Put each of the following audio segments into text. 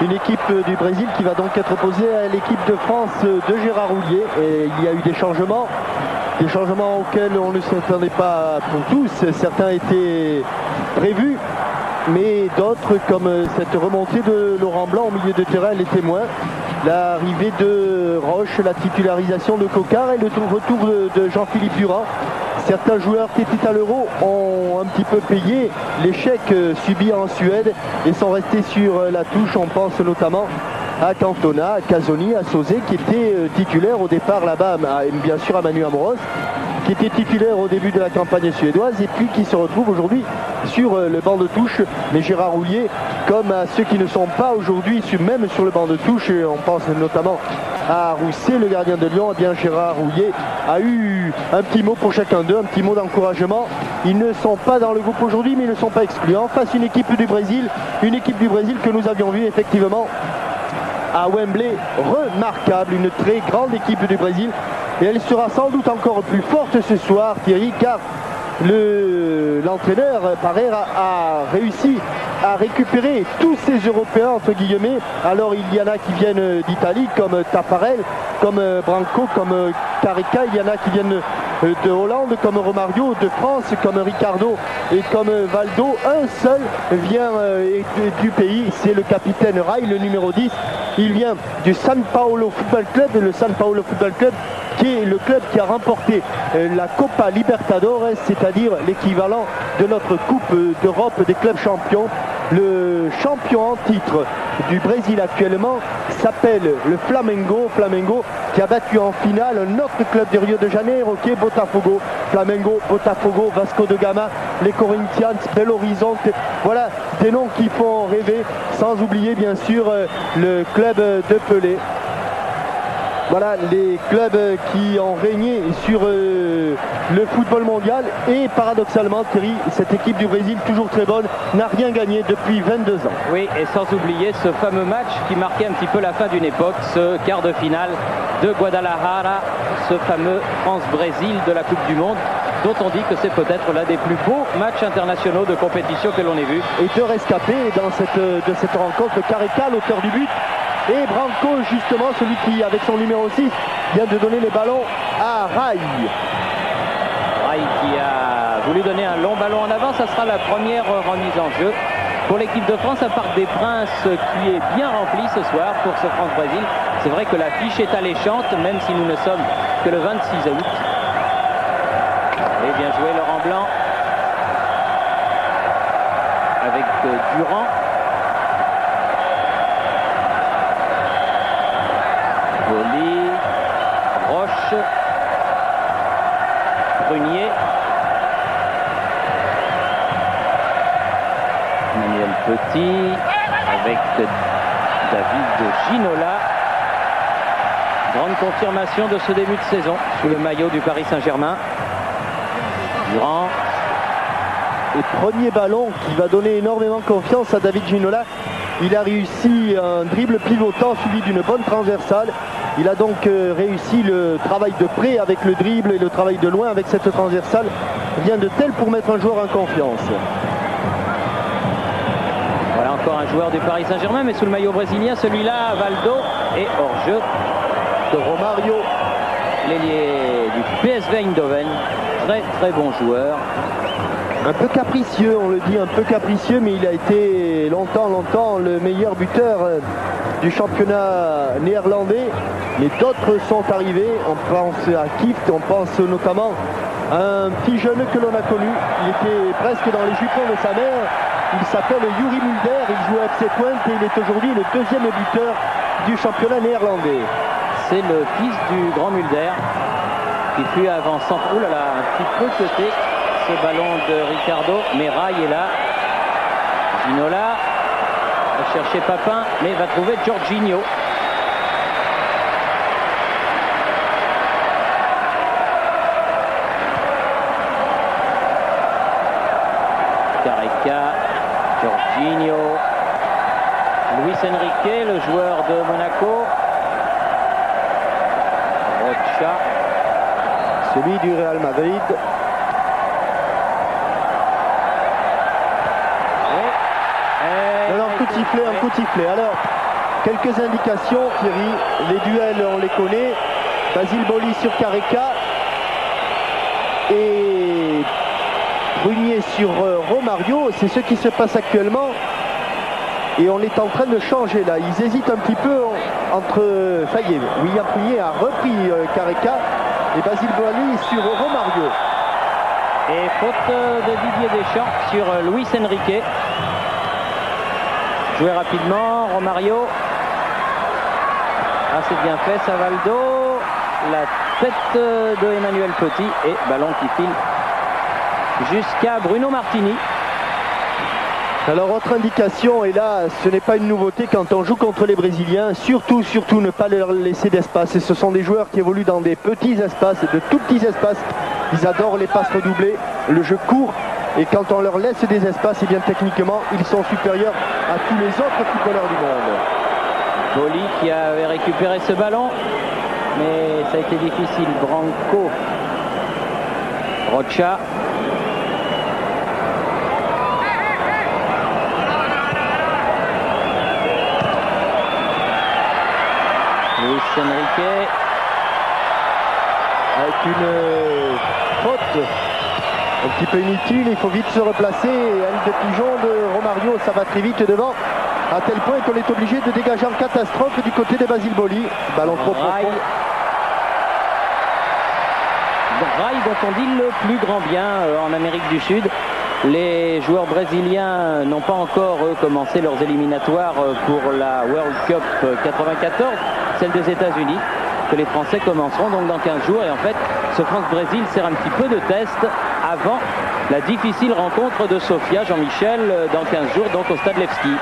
Une équipe du Brésil qui va donc être opposée à l'équipe de France de Gérard Houllier. Et il y a eu des changements auxquels on ne s'attendait pas pour tous. Certains étaient prévus, mais d'autres, comme cette remontée de Laurent Blanc au milieu de terrain, les témoins. L'arrivée de Roche, la titularisation de Cocard et le retour de Jean-Philippe Durand. Certains joueurs qui étaient à l'Euro ont un petit peu payé l'échec subi en Suède et sont restés sur la touche. On pense notamment à Cantona, à Casoni, à Sauzet qui étaient titulaires au départ là-bas, bien sûr à Manu Amoros, qui était titulaire au début de la campagne suédoise et puis qui se retrouve aujourd'hui sur le banc de touche. Mais Gérard Houllier, comme à ceux qui ne sont pas aujourd'hui même sur le banc de touche, on pense notamment à Rousset, le gardien de Lyon, eh bien Gérard Houllier a eu un petit mot pour chacun d'eux, un petit mot d'encouragement. Ils ne sont pas dans le groupe aujourd'hui, mais ils ne sont pas exclus. En face, une équipe du Brésil que nous avions vue effectivement à Wembley, remarquable, une très grande équipe du Brésil. Et elle sera sans doute encore plus forte ce soir, Thierry, car l'entraîneur Parreira a réussi à récupérer tous ces Européens entre guillemets. Alors il y en a qui viennent d'Italie comme Tafarel, comme Branco, comme Carica. Il y en a qui viennent de Hollande comme Romario, de France comme Ricardo et comme Valdo. Un seul vient du pays, c'est le capitaine Rai, le numéro 10. Il vient du San Paolo Football Club, et le San Paolo Football Club qui est le club qui a remporté la Copa Libertadores, c'est-à-dire l'équivalent de notre Coupe d'Europe des clubs champions. Le champion en titre du Brésil actuellement s'appelle le Flamengo qui a battu en finale un autre club de Rio de Janeiro qui est Botafogo. Flamengo, Botafogo, Vasco de Gama, les Corinthians, Belo Horizonte. Voilà des noms qui font rêver, sans oublier bien sûr le club de Pelé. Voilà les clubs qui ont régné sur le football mondial. Et paradoxalement, Thierry, cette équipe du Brésil, toujours très bonne, n'a rien gagné depuis 22 ans. Oui, et sans oublier ce fameux match qui marquait un petit peu la fin d'une époque, ce quart de finale de Guadalajara, ce fameux France-Brésil de la Coupe du Monde, dont on dit que c'est peut-être l'un des plus beaux matchs internationaux de compétition que l'on ait vu. Et deux rescapés dans cette rencontre, Carica, l'auteur du but, et Branco, justement, celui qui, avec son numéro 6, vient de donner les ballons à Rai. Rai qui a voulu donner un long ballon en avant. Ça sera la première remise en jeu pour l'équipe de France, un Parc des Princes qui est bien rempli ce soir pour ce France-Brésil. C'est vrai que l'affiche est alléchante, même si nous ne sommes que le 26 août. Et bien joué Laurent Blanc avec Durand. Boli, Roche, Brunier, Emmanuel Petit avec David Ginola. Grande confirmation de ce début de saison sous le maillot du Paris Saint-Germain. Durand. Et premier ballon qui va donner énormément confiance à David Ginola. Il a réussi un dribble pivotant suivi d'une bonne transversale. Il a donc réussi le travail de près avec le dribble et le travail de loin avec cette transversale. Rien de tel pour mettre un joueur en confiance. Voilà encore un joueur du Paris Saint-Germain, mais sous le maillot brésilien, celui-là, Valdo, et hors-jeu de Romario, l'ailier du PSV Eindhoven. Très très bon joueur. Un peu capricieux, on le dit, un peu capricieux, mais il a été longtemps le meilleur buteur du championnat néerlandais. Mais d'autres sont arrivés, on pense à Kieft, on pense notamment à un petit jeune que l'on a connu. Il était presque dans les jupons de sa mère, il s'appelle Yuri Mulder, il joue à FC Twente et il est aujourd'hui le deuxième buteur du championnat néerlandais. C'est le fils du grand Mulder qui fut avant centre. Ouh là là, un petit peu côté ce ballon de Ricardo, mais Rai est là. Ginola va chercher Papin, mais va trouver Jorginho. Carica, Jorginho, Luis Enrique, le joueur de Monaco. Rocha, celui du Real Madrid. Un coup de sifflet. Alors, Quelques indications, Thierry. Les duels, on les connaît. Basile Boli sur Careca. Et Prunier sur Romario. C'est ce qui se passe actuellement. Et on est en train de changer là. Ils hésitent un petit peu entre... William Prunier a repris Careca. Et Basile Boli sur Romario. Et faute de Didier Deschamps sur Luis Enrique. Joué rapidement, Romario. Ah, c'est bien fait, Savaldo. La tête de Emmanuel Petit et ballon qui file jusqu'à Bruno Martini. Alors autre indication, et là ce n'est pas une nouveauté quand on joue contre les Brésiliens, surtout ne pas leur laisser d'espace. Et ce sont des joueurs qui évoluent dans des petits espaces, de tout petits espaces. Ils adorent les passes redoublées, le jeu court. Et quand on leur laisse des espaces, et bien techniquement, ils sont supérieurs à tous les autres footballeurs du monde. Boli qui avait récupéré ce ballon, mais ça a été difficile. Branco, Rocha. Luis Enrique. Avec une faute un petit peu inutile, il faut vite se replacer. Et un de pigeon de Romario, ça va très vite devant. À tel point qu'on est obligé de dégager en catastrophe du côté de Basile Boli. Ballon trop profond. Rail dont on dit le plus grand bien en Amérique du Sud. Les joueurs brésiliens n'ont pas encore commencé leurs éliminatoires pour la World Cup 94, celle des États-Unis, que les Français commenceront donc dans 15 jours. Et en fait, ce France-Brésil sert un petit peu de test avant la difficile rencontre de Sofia, Jean-Michel, dans 15 jours, donc au Stade Levski.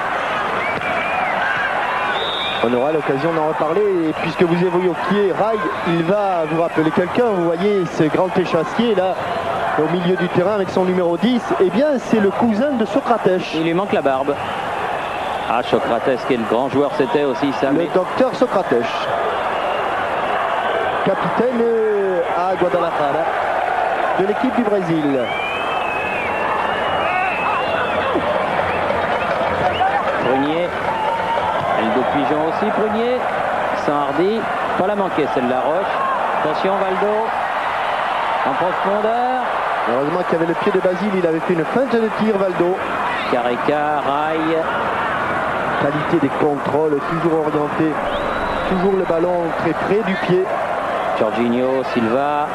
On aura l'occasion d'en reparler, et puisque vous évoquiez Rail, il va vous rappeler quelqu'un. Vous voyez ce grand échassier là au milieu du terrain avec son numéro 10, eh bien c'est le cousin de Socrates. Il lui manque la barbe. Ah, Socrates, quel grand joueur c'était aussi, ça. Le docteur Socrates, capitaine à Guadalajara de l'équipe du Brésil. Prunier, elle de pigeon aussi, Prunier, sans hardi, pas la manquer celle-là, Roche. Attention Valdo, en profondeur. Heureusement qu'il y avait le pied de Basile, il avait fait une feinte de tir, Valdo. Careca, Rail. Qualité des contrôles, toujours orienté, toujours le ballon très près du pied. Jorginho, Silva.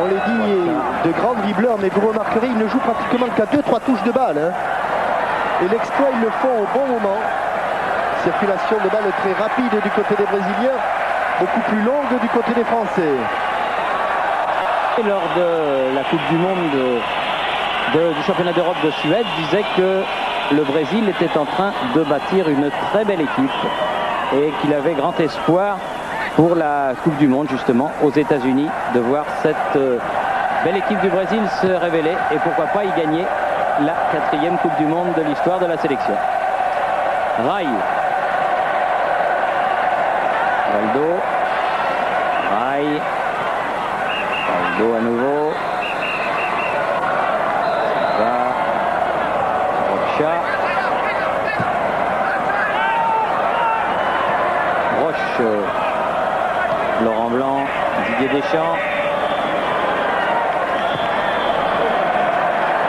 On les dit de grands dribbleurs, mais vous remarquerez, ils ne jouent pratiquement qu'à 2-3 touches de balle. Hein. Et l'exploit, ils le font au bon moment. Circulation de balle très rapide du côté des Brésiliens, beaucoup plus longue du côté des Français. Et lors de la Coupe du Monde du championnat d'Europe de Suède, disait que le Brésil était en train de bâtir une très belle équipe et qu'il avait grand espoir pour la Coupe du Monde, justement, aux États-Unis, de voir cette belle équipe du Brésil se révéler et pourquoi pas y gagner la 4e Coupe du Monde de l'histoire de la sélection. Rail. Valdo. Rail. Valdo à nouveau. Rocha. Roche. Laurent Blanc. Didier Deschamps.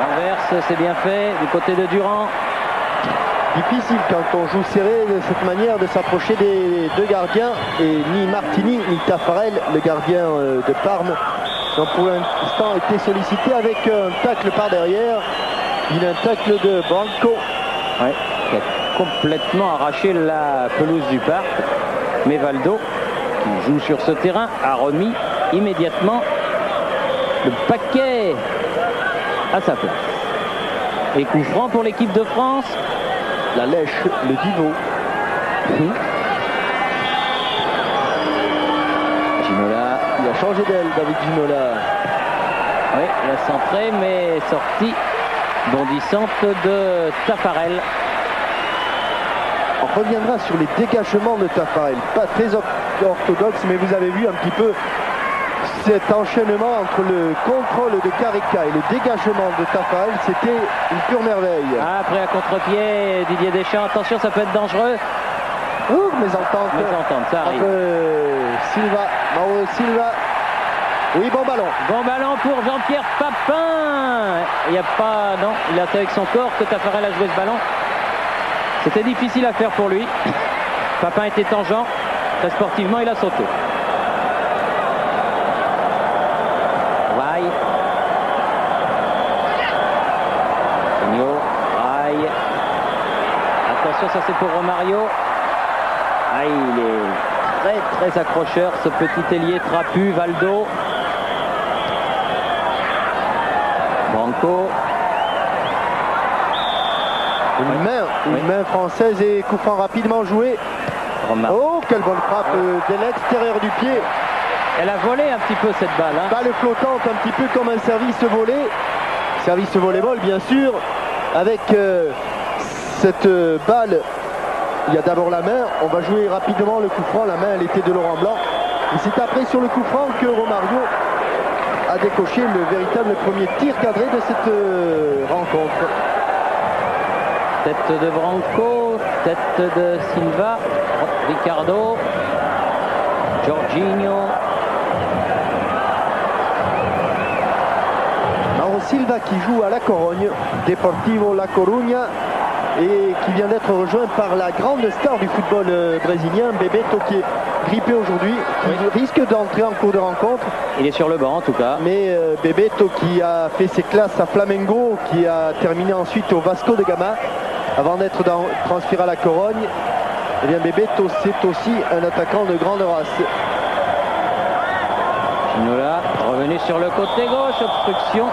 Renverse, c'est bien fait du côté de Durand. Difficile quand on joue serré de cette manière de s'approcher des deux gardiens, et ni Martini ni Taffarel, le gardien de Parme, ont pour l'instant été sollicités avec un tacle par derrière. Il a un tacle de Branco. Ouais, qui a complètement arraché la pelouse du parc. Mais Valdo, qui joue sur ce terrain, a remis immédiatement le paquet à sa place. Et coup franc pour l'équipe de France. La lèche, le divot. Ginola. Il a changé d'aile, David Ginola. Oui, il a centré, mais sortie bondissante de Taffarel. On reviendra sur les dégagements de Taffarel. Pas très orthodoxe, mais vous avez vu un petit peu cet enchaînement entre le contrôle de Careca et le dégagement de Tafarel, c'était une pure merveille. Après à contre-pied, Didier Deschamps, attention, ça peut être dangereux. Mésentente. Ça arrive. Silva, Mauro Silva. Oui, bon ballon. Bon ballon pour Jean-Pierre Papin. Il n'y a pas... Non, il a fait avec son corps que Tafarel a joué ce ballon. C'était difficile à faire pour lui. Papin était tangent. Très sportivement, il a sauté. Rai. Attention, ça c'est pour Romario. Ah, il est très accrocheur, ce petit ailier trapu. Valdo. Branco. Une main française et coup franc rapidement joué. Oh, quelle bonne frappe de l'extérieur du pied. Elle a volé un petit peu cette balle. Balle flottante, un petit peu comme un service volé. Service volleyball, bien sûr. Avec cette balle, il y a d'abord la main. On va jouer rapidement le coup franc. La main, elle était de Laurent Blanc. Et c'est après sur le coup franc que Romario a décoché le véritable premier tir cadré de cette rencontre. Tête de Branco, tête de Silva, Ricardo, Jorginho. Mauro Silva qui joue à La Corogne, Deportivo La Coruña, et qui vient d'être rejoint par la grande star du football brésilien, Bebeto, qui est grippé aujourd'hui, qui risque d'entrer en cours de rencontre. Il est sur le banc en tout cas. Mais Bebeto qui a fait ses classes à Flamengo, qui a terminé ensuite au Vasco de Gama, avant d'être transféré à La Corogne, eh bien Bebeto c'est aussi un attaquant de grande race. Ginola revenu sur le côté gauche, obstruction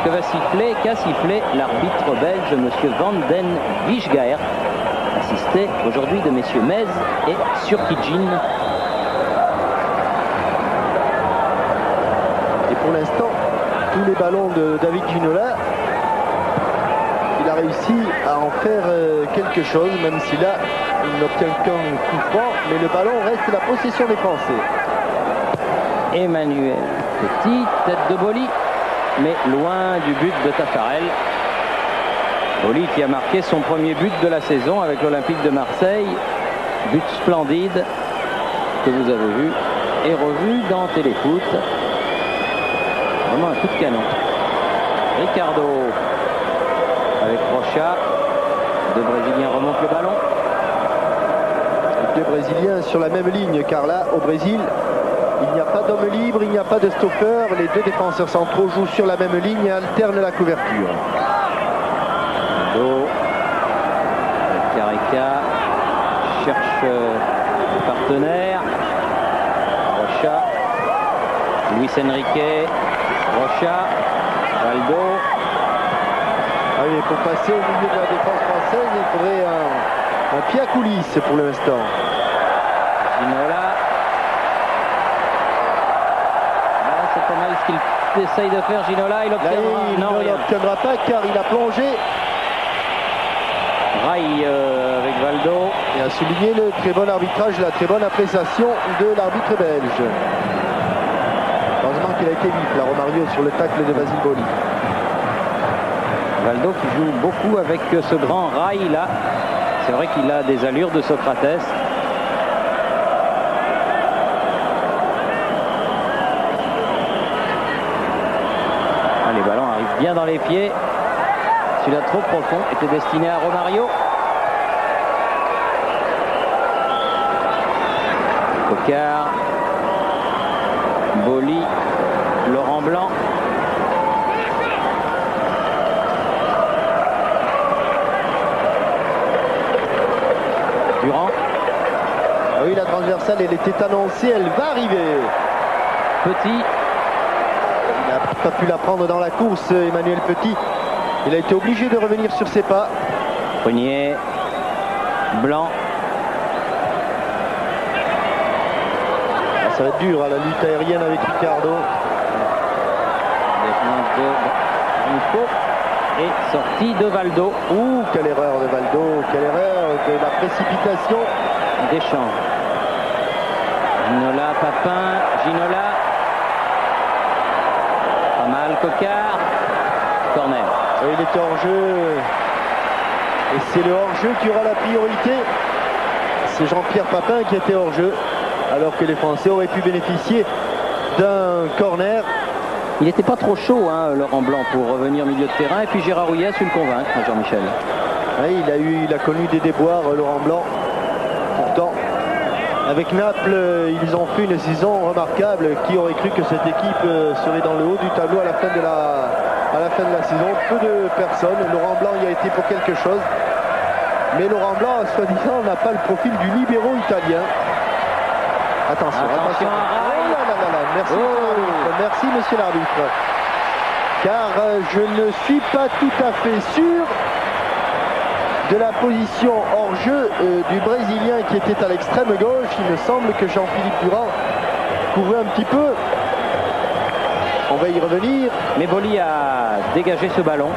qu'a sifflé l'arbitre belge, monsieur Van den Wiesgaert, assisté aujourd'hui de messieurs Mez et Surkidjin. Et pour l'instant, tous les ballons de David Ginola, il a réussi à en faire quelque chose, même si là, il n'obtient qu'un coup franc, mais le ballon reste la possession des Français. Emmanuel Petit, tête de Boli, mais loin du but de Tafarel. Boli qui a marqué son premier but de la saison avec l'Olympique de Marseille. But splendide que vous avez vu et revu dans Téléfoot. Vraiment un coup de canon. Ricardo avec Rocha. Deux Brésiliens remontent le ballon. Les deux Brésiliens sur la même ligne, car là, au Brésil, il n'y a pas d'homme libre, il n'y a pas de stopper. Les deux défenseurs centraux jouent sur la même ligne et alternent la couverture. Careca cherche partenaire. Rocha. Luis Enrique. Rocha. Valdo. Ah oui, pour passer au milieu de la défense française, il faudrait un pied à coulisses pour l'instant. Ginola. C'est pas mal ce qu'il essaye de faire, Ginola. Il obtiendra. Il n'obtiendra pas car il a plongé. Rai avec Valdo. Et a souligné le très bon arbitrage, la très bonne appréciation de l'arbitre belge. Heureusement qu'il a été vif, là, Romario, sur le tacle de Basile Boli. Valdo qui joue beaucoup avec ce grand Rai là. C'est vrai qu'il a des allures de Socrates. Les ballons arrivent bien dans les pieds. Celui-là trop profond était destiné à Romario. Cocard. Boli. Laurent Blanc. Durand. Ah oui, la transversale, elle était annoncée, elle va arriver. Petit. Il n'a pas pu la prendre dans la course, Emmanuel Petit. Il a été obligé de revenir sur ses pas. Prunier. Blanc. Ça va être dur, hein, la lutte aérienne avec Ricardo. Et sortie de Valdo. Ouh, quelle erreur de Valdo, quelle erreur de la précipitation. Deschamps. Ginola, Papin, Ginola. Coquard. Corner. Il était hors jeu. Et c'est le hors-jeu qui aura la priorité. C'est Jean-Pierre Papin qui était hors jeu. Alors que les Français auraient pu bénéficier d'un corner. Il n'était pas trop chaud, hein, Laurent Blanc, pour revenir au milieu de terrain. Et puis Gérard Houllier a su le convaincre, Jean-Michel. Oui, il a connu des déboires, Laurent Blanc. Pourtant, avec Naples, ils ont fait une saison remarquable. Qui aurait cru que cette équipe serait dans le haut du tableau à la fin de la saison? Peu de personnes. Laurent Blanc y a été pour quelque chose. Mais Laurent Blanc, soi-disant, n'a pas le profil du libéro italien. Attention. Merci, merci monsieur l'arbitre. Car je ne suis pas tout à fait sûr de la position hors jeu du Brésilien qui était à l'extrême gauche. Il me semble que Jean-Philippe Durand couvrait un petit peu. On va y revenir. Mais Boli a dégagé ce ballon.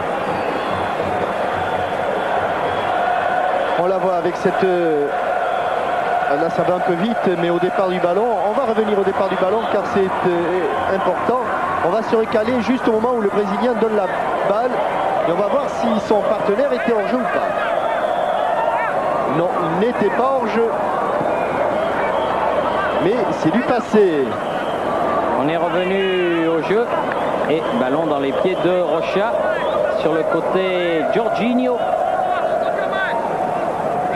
On la voit avec cette... Là ça va un peu vite, mais au départ du ballon, on va revenir au départ du ballon car c'est important. On va se recaler juste au moment où le Brésilien donne la balle et on va voir si son partenaire était hors jeu ou pas. Non, il n'était pas hors jeu. Mais c'est du passé. On est revenu au jeu et ballon dans les pieds de Rocha sur le côté Jorginho.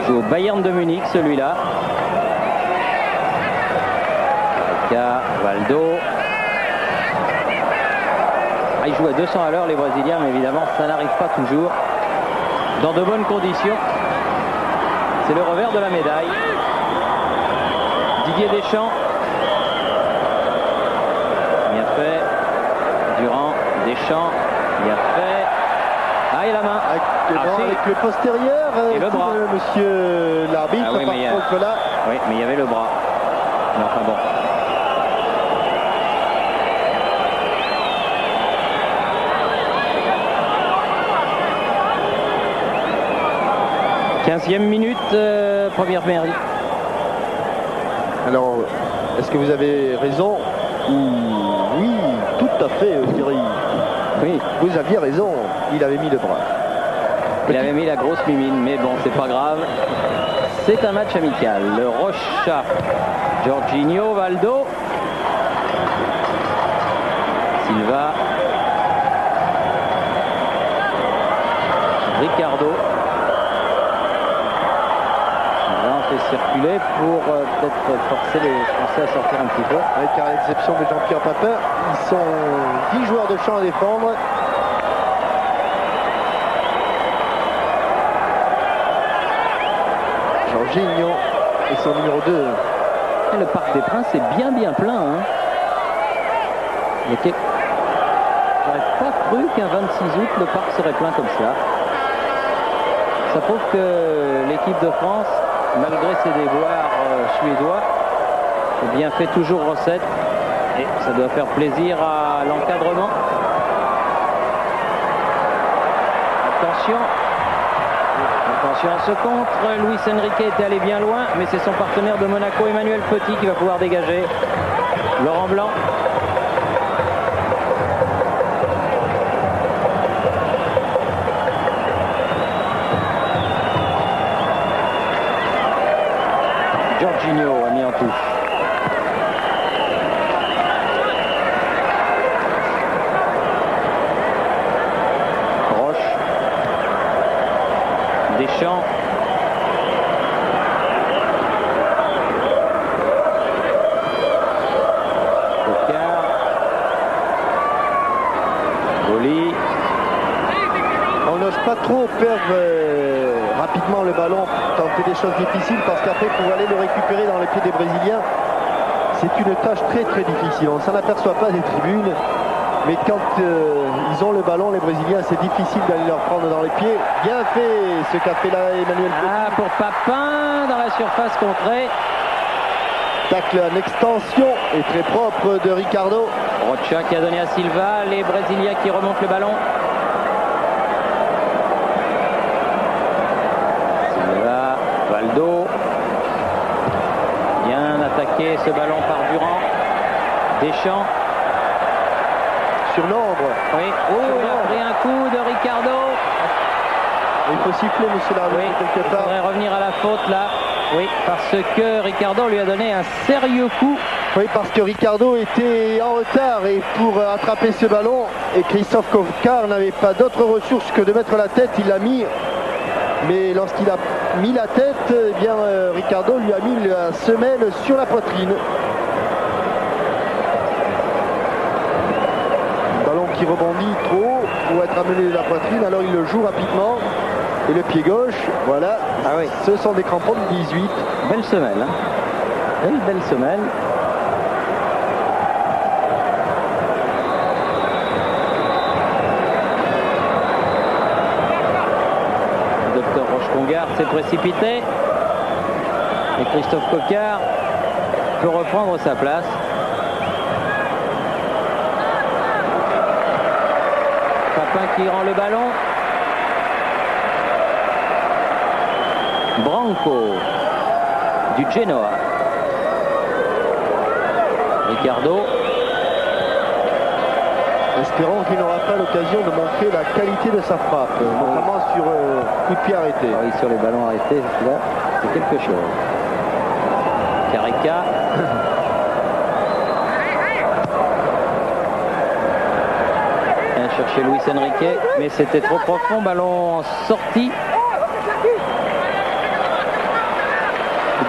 Joue au Bayern de Munich celui-là. Valdo. Ils jouent à 200 à l'heure les Brésiliens, mais évidemment ça n'arrive pas toujours dans de bonnes conditions. C'est le revers de la médaille. Didier Deschamps. Bien fait. Durand, Deschamps. Bien fait. Et la main. Avec le postérieur. Et le bras. Monsieur l'arbitre, oui, par contre là. Oui, mais il y avait le bras. Mais enfin bon. Quinzième minute, première période. Alors, est-ce que vous avez raison? Oui, tout à fait, Thierry. Oui, vous aviez raison. Il avait mis le bras. Il avait mis la grosse mimine, mais bon, c'est pas grave. C'est un match amical. Le Rocha, Jorginho, Valdo, Silva, Ricardo. Circuler pour peut-être forcer les Français à sortir un petit peu. Oui, car à l'exception de Jean-Pierre Papin, ils sont 10 joueurs de champ à défendre. Jorginho et son numéro 2. Et le Parc des Princes est bien plein. Hein. J'aurais pas cru qu'un 26 août le parc serait plein comme ça. Ça prouve que l'équipe de France, malgré ses déboires suédois, eh bien fait toujours recette et ça doit faire plaisir à l'encadrement. Attention à ce contre. Luis Enrique était allé bien loin, mais c'est son partenaire de Monaco, Emmanuel Petit, qui va pouvoir dégager. Laurent Blanc. Jorginho a mis en touche. Roche. Deschamps. Coquard. Boli. On n'ose pas trop perdre rapidement le ballon, tenter des choses difficiles parce qu'après pour aller le récupérer dans les pieds des Brésiliens, c'est une tâche très difficile. On ne s'en aperçoit pas des tribunes, mais quand ils ont le ballon, les Brésiliens, c'est difficile d'aller leur prendre dans les pieds. Bien fait ce qu'a fait là Emmanuel Petit. Pour Papin dans la surface contrée. Tacle en extension et très propre de Ricardo. Rocha qui a donné à Silva, les Brésiliens qui remontent le ballon. Silva, Valdo. Bien attaqué ce ballon par Durand. Deschamps. sur Nombre. Oui, oh, il a pris un coup de Ricardo. Il faut siffler, monsieur l'arbitre, Oui, quelque part. Il faudrait revenir à la faute là. Oui, parce que Ricardo lui a donné un sérieux coup. Oui, parce que Ricardo était en retard et pour attraper ce ballon, et Christophe Coquard n'avait pas d'autre ressource que de mettre la tête, il l'a mis. Mais lorsqu'il a mis la tête, eh bien, Ricardo lui a mis la semelle sur la poitrine. Ballon qui rebondit trop pour être amené de la poitrine, alors il le joue rapidement. Et le pied gauche, voilà, Ah oui. Ce sont des crampons de 18. Belle semelle. Hein. Belle semelle. Le docteur Roche-Congard s'est précipité. Et Christophe Coquard peut reprendre sa place. Papin qui rend le ballon. Branco du Genoa. Ricardo. Espérons qu'il n'aura pas l'occasion de montrer la qualité de sa frappe, notamment sur coup de pied arrêté. Ah oui, sur les ballons arrêtés, là, c'est quelque chose. Carica. Vient chercher Luis Enrique, mais c'était trop profond, ballon en sortie.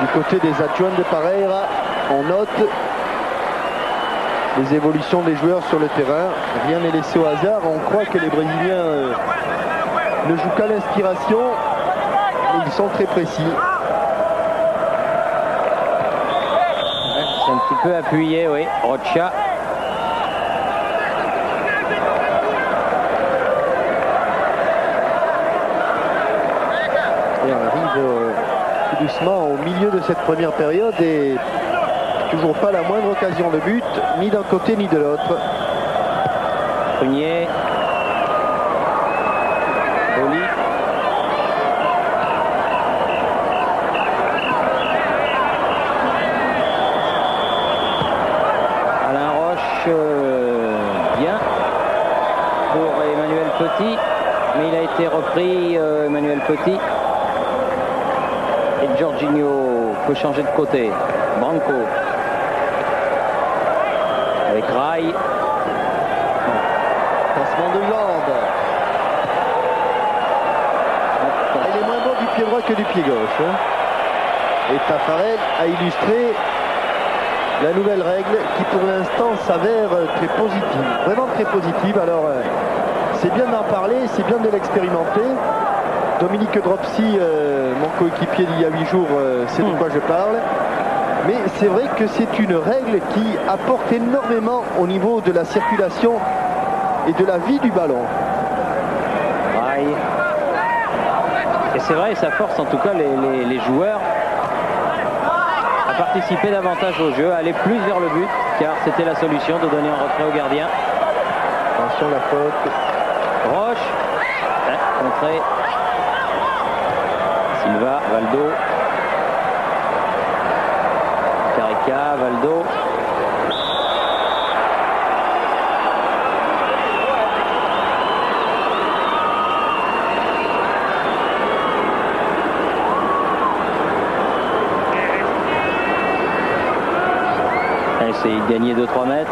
Du côté des adjoints de Pareira, on note les évolutions des joueurs sur le terrain. Rien n'est laissé au hasard. On croit que les Brésiliens ne jouent qu'à l'inspiration, mais ils sont très précis. C'est un petit peu appuyé, oui. Rocha. Et on arrive tout doucement au milieu de cette première période et toujours pas la moindre occasion de but, ni d'un côté ni de l'autre. Prunier. Boli. Alain Roche, bien pour Emmanuel Petit, mais il a été repris, Emmanuel Petit. Et Jorginho peut changer de côté. Branco. Avec Rai. Passement de jambe. Il est moins bon du pied droit que du pied gauche. Hein. Et Taffarel a illustré la nouvelle règle qui pour l'instant s'avère très positive. Vraiment très positive. Alors c'est bien d'en parler, c'est bien de l'expérimenter. Dominique Dropsy, mon coéquipier d'il y a 8 jours, sait de quoi je parle. Mais c'est vrai que c'est une règle qui apporte énormément au niveau de la circulation et de la vie du ballon. Rai. Et c'est vrai, ça force en tout cas les joueurs à participer davantage au jeu, à aller plus vers le but, car c'était la solution de donner un retrait au gardien. Attention la faute. Roche. Contré. Silva, Valdo. Carica, Valdo. On essaye de gagner 2-3 mètres.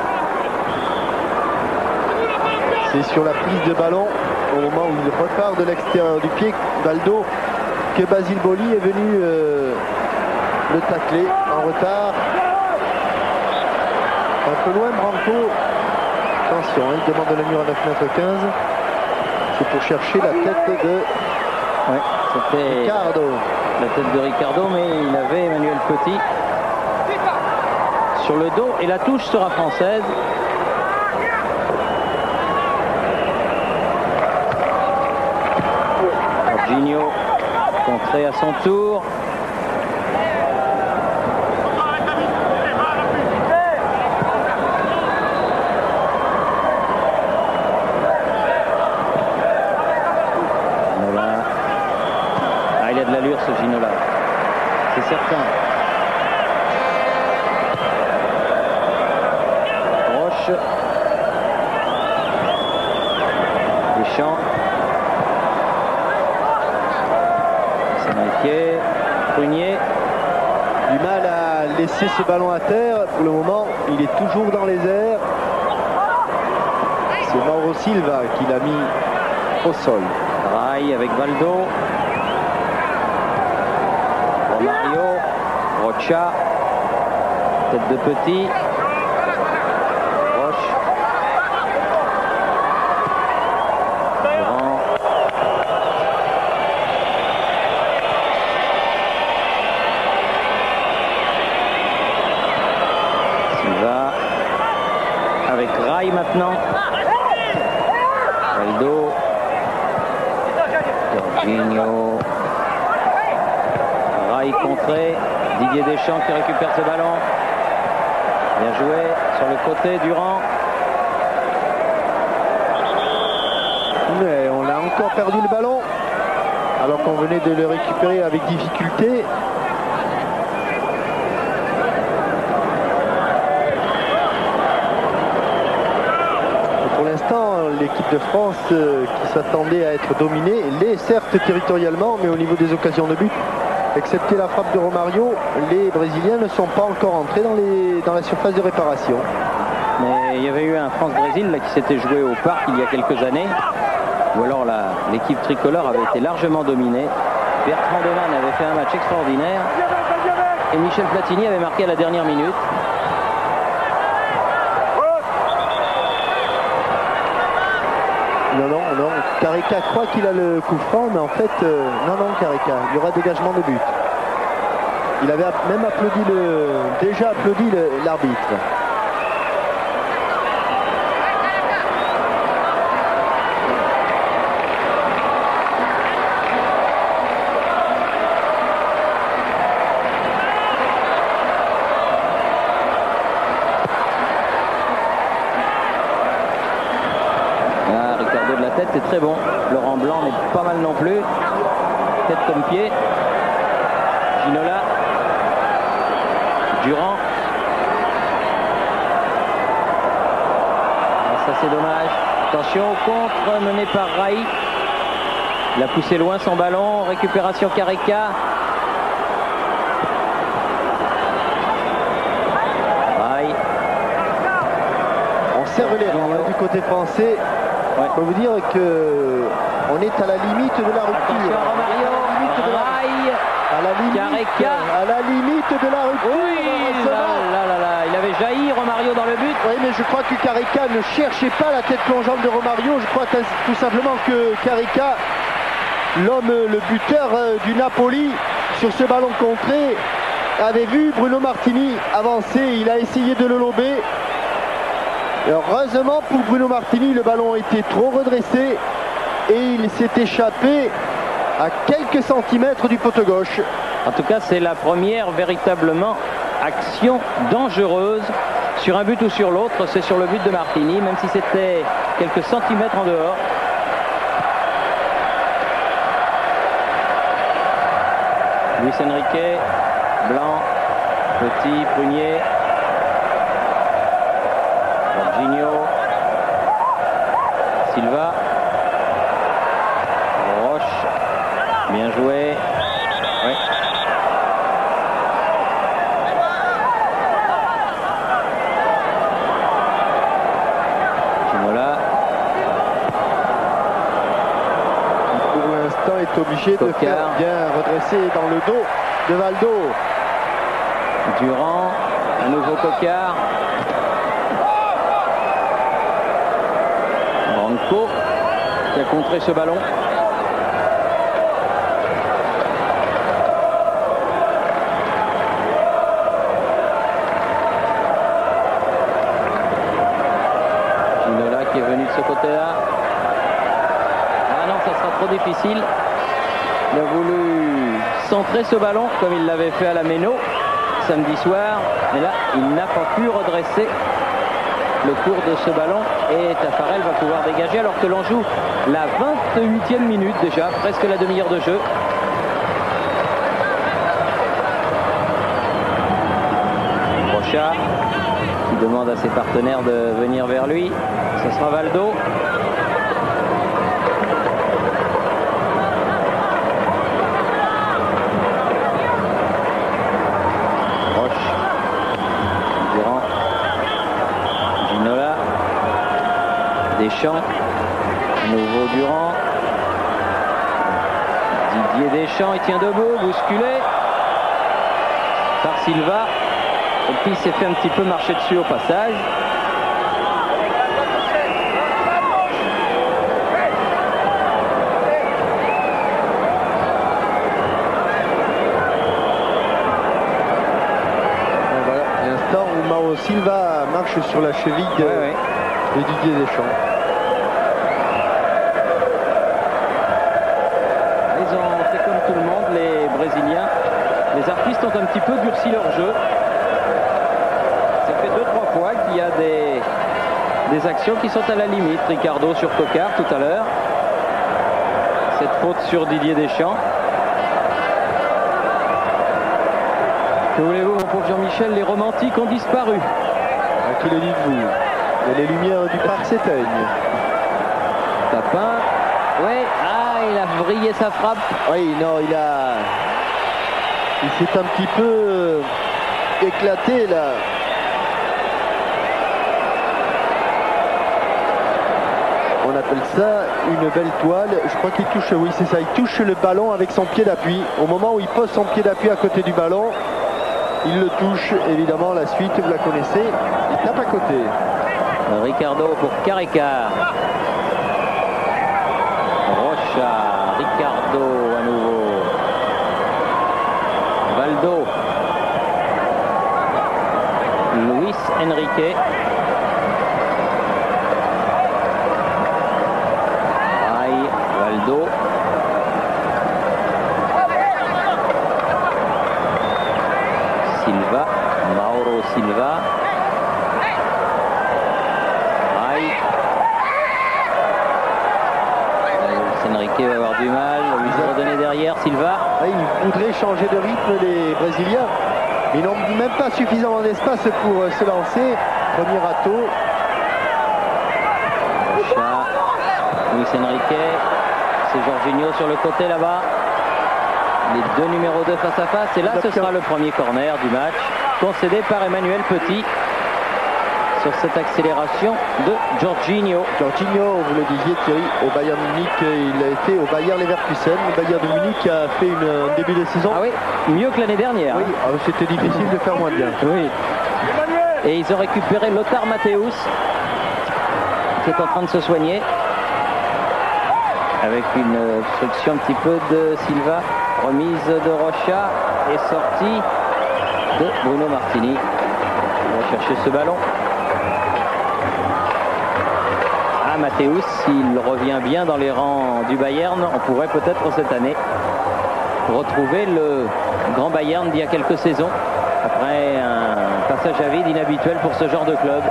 C'est sur la prise de ballon, au moment où il repart de l'extérieur du pied, Valdo, que Basile Boli est venu le tacler en retard. Un peu loin, Branco. Attention, il demande le mur à 9,15 m. C'est pour chercher la tête de C'était Ricardo. la tête de Ricardo, mais il avait Emmanuel Petit sur le dos et la touche sera française. Jorginho contré à son tour. Il a de l'allure ce Ginola, c'est certain. Roche. Deschamps. Senriquet, Prunier. Du mal à laisser ce ballon à terre. Pour le moment, il est toujours dans les airs. C'est Mauro Silva qui l'a mis au sol. Rai avec Valdo. Romario. Rocha. Tête de petit. Roche. Grand. Silva. Avec Rai maintenant. Valdo. Jorginho. Rai contré. Didier Deschamps qui récupère ce ballon. Bien joué sur le côté, Durand. Mais on a encore perdu le ballon alors qu'on venait de le récupérer avec difficulté. Pour l'instant, l'équipe de France qui s'attendait à être dominée l'est certes territorialement, mais au niveau des occasions de but, excepté la frappe de Romario, les Brésiliens ne sont pas encore entrés dans la surface de réparation. Mais il y avait eu un France-Brésil qui s'était joué au parc il y a quelques années, ou alors l'équipe tricolore avait été largement dominée. Bertrand Demann avait fait un match extraordinaire et Michel Platini avait marqué à la dernière minute. Non, Careca croit qu'il a le coup franc, mais en fait, non, Careca, il y aura dégagement de but. Il avait même déjà applaudi l'arbitre. C'est très bon. Laurent Blanc n'est pas mal non plus. Tête comme pied. Ginola. Durand. Ça c'est dommage. Attention au contre mené par Rai. Il a poussé loin son ballon. Récupération Careca. Rai. On serre les rangs du côté français. Ouais. Je peux vous dire qu'on est à la limite de la rupture. À la limite de la rupture. Oui, là. Il avait jailli Romario dans le but. Oui, mais je crois que Careca ne cherchait pas la tête plongeante de Romario. Je crois tout simplement que Careca, le buteur du Napoli, sur ce ballon contré, avait vu Bruno Martini avancer. Il a essayé de le lober. Heureusement pour Bruno Martini, le ballon était trop redressé et il s'est échappé à quelques centimètres du poteau gauche. En tout cas, c'est la première véritablement action dangereuse sur un but ou sur l'autre. C'est sur le but de Martini, même si c'était quelques centimètres en dehors. Luis Enrique, Blanc, Petit, Prunier. Jorginho, Silva, Roche, bien joué. Ouais. Ginola. Pour l'instant est obligé de faire bien redresser dans le dos de Valdo. Durand, un nouveau Cocard. Branco qui a contré ce ballon. Ginola qui est venu de ce côté-là. Ah non, ça sera trop difficile. Il a voulu centrer ce ballon comme il l'avait fait à la Méno samedi soir. Mais là, il n'a pas pu redresser le cours de ce ballon et Taffarel va pouvoir dégager alors que l'on joue la 28e minute déjà, presque la demi-heure de jeu. Rocha qui demande à ses partenaires de venir vers lui. Ce sera Valdo. Deschamps. À nouveau Durand. Didier Deschamps, il tient debout, bousculé par Silva. Et puis il s'est fait un petit peu marcher dessus au passage. Voilà, l'instant où Mauro Silva marche sur la cheville de Didier Deschamps. Ils ont fait comme tout le monde, les Brésiliens. Les artistes ont un petit peu durci leur jeu. Ça fait 2-3 fois qu'il y a des actions qui sont à la limite. Ricardo sur Coquard tout à l'heure. Cette faute sur Didier Deschamps. Que voulez-vous, mon pauvre Jean-Michel, les romantiques ont disparu. À qui le dites-vous? Et les lumières du parc s'éteignent. Tapin. Ouais, il a vrillé sa frappe. Oui, non, il s'est un petit peu éclaté là. On appelle ça une belle toile. Je crois qu'il touche, oui c'est ça, il touche le ballon avec son pied d'appui. Au moment où il pose son pied d'appui à côté du ballon, il le touche. Évidemment, la suite, vous la connaissez, il tape à côté. Ricardo pour Careca. Rocha, Ricardo à nouveau. Valdo. Luis Enrique. Valdo. Silva. Mauro Silva. Enrique va avoir du mal, lui redonner derrière Silva. Il voudrait changer de rythme les Brésiliens. Ils n'ont même pas suffisamment d'espace pour se lancer. Premier râteau. Luis Enrique. C'est Jorginho sur le côté là-bas. Les deux numéros 2 face à face. Et là, ce sera le premier corner du match, concédé par Emmanuel Petit. Sur cette accélération de Jorginho. Jorginho, vous le disiez Thierry, au Bayern Munich, il a été au Bayer Leverkusen. Le Bayern de Munich a fait un début de saison. Ah oui, mieux que l'année dernière. Oui, c'était difficile de faire moins bien. Oui. Et ils ont récupéré Lothar Matthäus, qui est en train de se soigner. Avec une obstruction un petit peu de Silva. Remise de Rocha et sortie de Bruno Martini. On va chercher ce ballon. Matthäus, s'il revient bien dans les rangs du Bayern, on pourrait peut-être cette année retrouver le grand Bayern d'il y a quelques saisons, après un passage à vide inhabituel pour ce genre de club.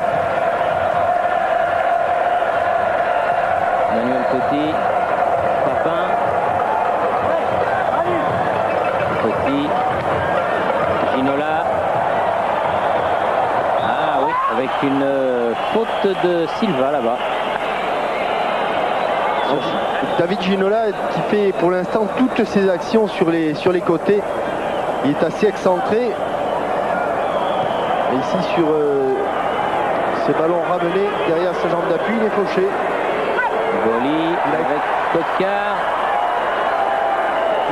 Emmanuel Petit, Papin, Petit, Ginola. Ah oui, avec une faute de Silva là-bas. David Ginola qui fait pour l'instant toutes ses actions sur les côtés. Il est assez excentré. Et ici sur ce ballon ramené derrière sa jambe d'appui, il est fauché. Goli avec Coquard.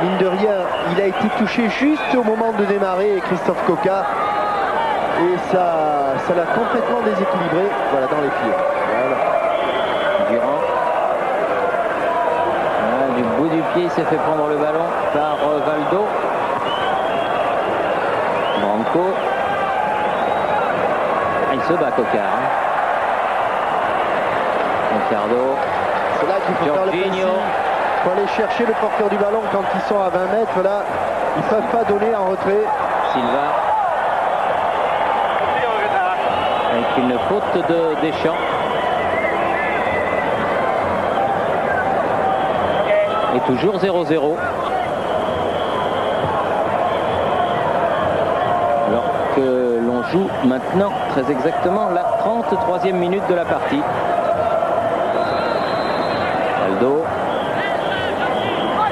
Mine de rien, il a été touché juste au moment de démarrer, Christophe Coquard. Et ça l'a complètement déséquilibré. Voilà, dans les pieds. Voilà. Durand. Du bout du pied, il s'est fait prendre le ballon par Valdo. Branco. Il se bat Coquard. Ricardo. C'est là qu'il faut faire le pressing. Il faut aller chercher le porteur du ballon quand ils sont à 20 mètres. Là, ils ne peuvent pas donner en retrait. Silva. Avec une faute de Deschamps. Et toujours 0-0. Alors que l'on joue maintenant très exactement la 33e minute de la partie. Aldo.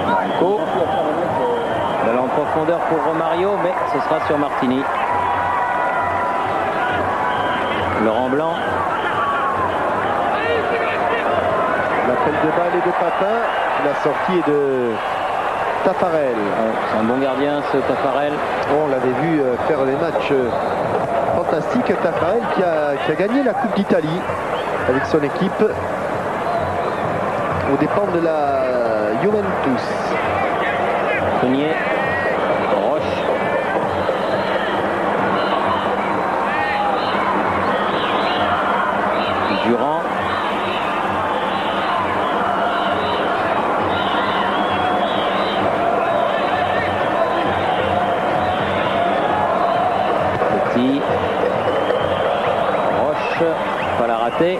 Branco. Ballon en profondeur pour Romario, mais ce sera sur Martini. Laurent Blanc. L'appel de balle et de Papin. La sortie est de Taffarel. C'est un bon gardien, ce Taffarel. On l'avait vu faire des matchs fantastiques. Taffarel qui a gagné la Coupe d'Italie avec son équipe aux dépens de la Juventus. Cognier, Roche. Durand. Petit. Roche. Pas la rater.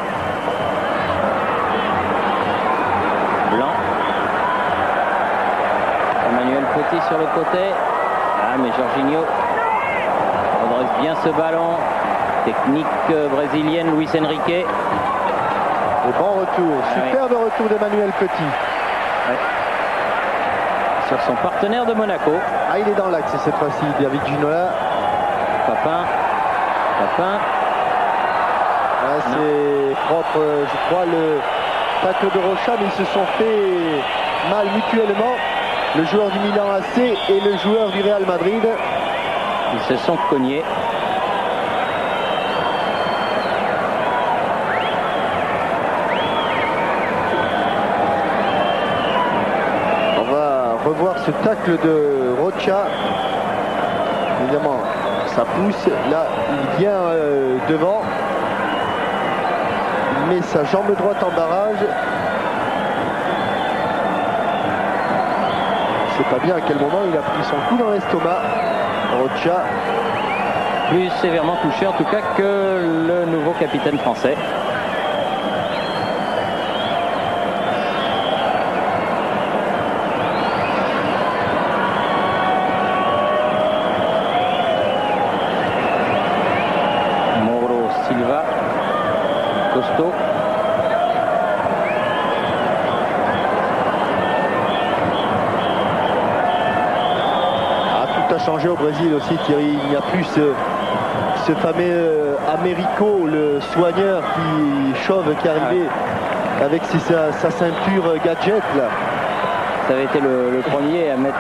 Blanc. Emmanuel Petit sur le côté. Ah, mais Jorginho redresse bien ce ballon. Technique brésilienne, Luis Enrique. Et bon retour, superbe retour d'Emmanuel Petit. Ouais. Sur son partenaire de Monaco. Ah, il est dans l'axe cette fois-ci, David Ginola. Papin. Ah, c'est propre, je crois, le tacle de Rocha, mais ils se sont fait mal mutuellement. Le joueur du Milan AC et le joueur du Real Madrid. Ils se sont cognés. Revoir ce tacle de Rocha. Évidemment, ça pousse. Là, il vient devant. Il met sa jambe droite en barrage. Je ne sais pas bien à quel moment il a pris son coup dans l'estomac. Rocha. Plus sévèrement touché en tout cas que le nouveau capitaine français. Costaud. Ah, tout a changé au Brésil aussi, Thierry. Il n'y a plus ce fameux Américo, le soigneur qui chauve, qui est arrivé avec sa ceinture gadget là. Ça avait été le premier à mettre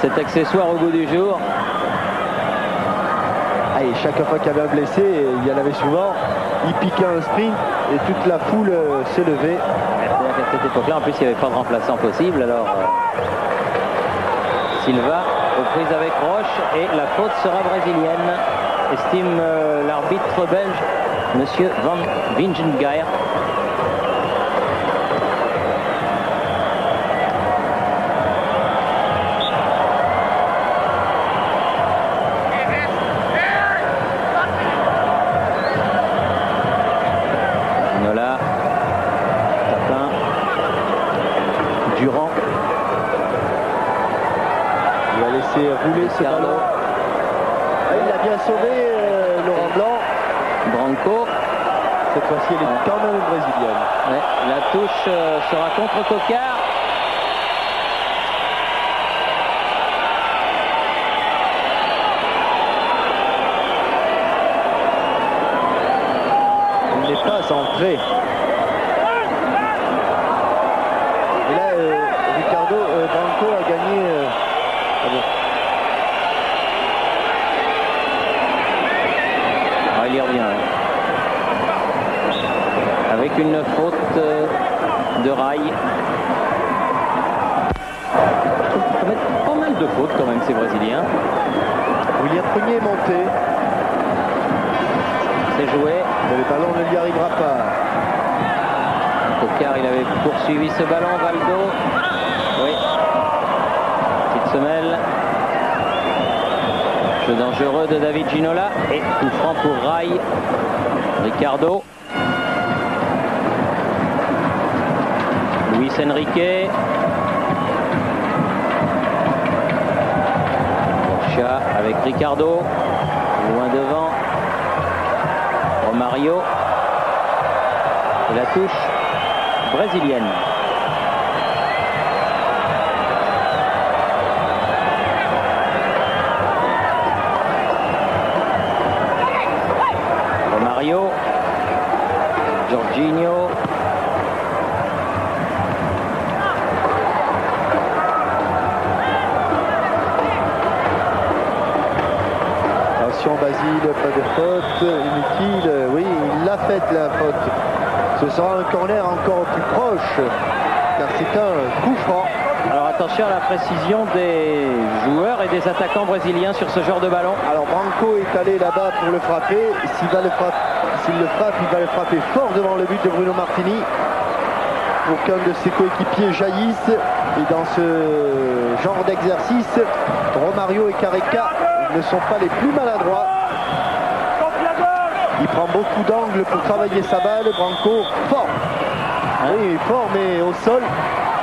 cet accessoire au goût du jour. Ah, et chaque fois qu'il y avait un blessé, il y en avait souvent. Il piquait un sprint et toute la foule se levait. C'est-à-dire qu'à cette époque-là, en plus, il n'y avait pas de remplaçant possible. Alors, Silva aux prises avec Roche et la faute sera brésilienne, estime l'arbitre belge, Monsieur Van Wingengeir. Durand. Il va laisser rouler ce ballon. Ah, il a bien sauvé Laurent Blanc. Branco. Cette fois-ci, elle est quand même brésilienne. Ouais, la touche sera contre Coquard. Il n'est pas centré. Et là, Ricardo Branco a gagné. Il y revient. Avec une faute de Rail. Ça va être pas mal de fautes quand même ces Brésiliens. William Prunier est monté. C'est joué. Mais le ballon ne lui arrivera pas. Coquard, il avait poursuivi ce ballon. Valdo. Oui. Petite semelle. Jeu dangereux de David Ginola. Et coup franc pour Rail. Ricardo. Luis Enrique. Rocha avec Ricardo. Loin devant. Romario. Et la touche brésilienne. Romario. Jorginho. Brésil, pas de faute inutile. Oui, il l'a faite la faute. Ce sera un corner encore plus proche, car c'est un coup franc. Alors attention à la précision des joueurs et des attaquants brésiliens sur ce genre de ballon. Alors Branco est allé là-bas pour le frapper. S'il le frappe, il va le frapper fort devant le but de Bruno Martini. Aucun de ses coéquipiers jaillisse. Et dans ce genre d'exercice, Romario et Careca ne sont pas les plus maladroits. Il prend beaucoup d'angles pour travailler sa balle. Branco, fort. Oui, fort, mais au sol.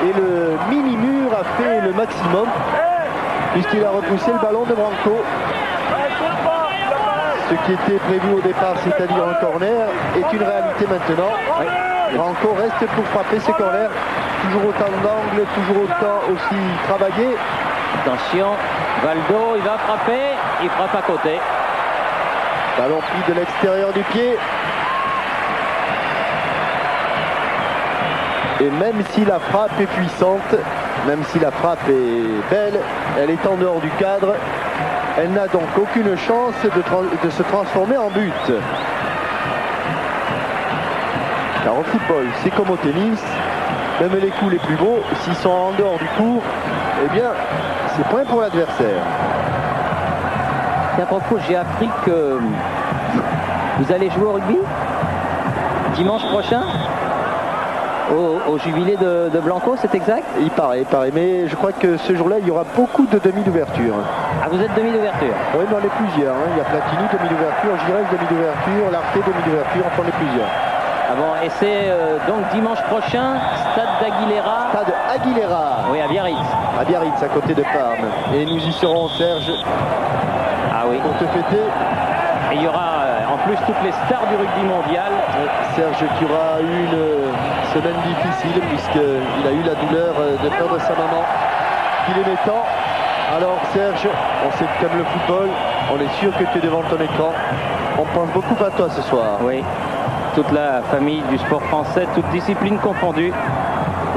Et le mini-mur a fait le maximum, puisqu'il a repoussé le ballon de Branco. Ce qui était prévu au départ, c'est-à-dire un corner, est une réalité maintenant. Branco reste pour frapper ce corner. Toujours autant d'angles, toujours autant aussi travaillé. Attention, Valdo, il va frapper, il frappe à côté. Ballon pris de l'extérieur du pied. Et même si la frappe est puissante, même si la frappe est belle, elle est en dehors du cadre. Elle n'a donc aucune chance de se transformer en but. Car au football, c'est comme au tennis, même les coups les plus beaux, s'ils sont en dehors du court, eh bien, c'est point pour l'adversaire. Et à propos, j'ai appris que vous allez jouer au rugby dimanche prochain au jubilé de Blanco, c'est exact? Il paraît, mais je crois que ce jour-là, il y aura beaucoup de demi d'ouverture. Ah, vous êtes demi d'ouverture? Oui, mais on est plusieurs. Hein. Il y a Platini, demi d'ouverture, Giresse, demi d'ouverture, Larté, demi d'ouverture, enfin on est plusieurs. Ah bon, et c'est donc dimanche prochain, stade d'Aguilera. Stade Aguilera. Oui, à Biarritz. À Biarritz, à côté de Parme. Et nous y serons, Serge. Ah oui. Pour te fêter. Et il y aura en plus toutes les stars du rugby mondial. Serge qui aura eu une semaine difficile puisqu'il a eu la douleur de perdre sa maman qu'il aimait tant. Alors Serge, on sait que tu aimes le football, on est sûr que tu es devant ton écran. On pense beaucoup à toi ce soir. Oui, toute la famille du sport français, toute discipline confondue.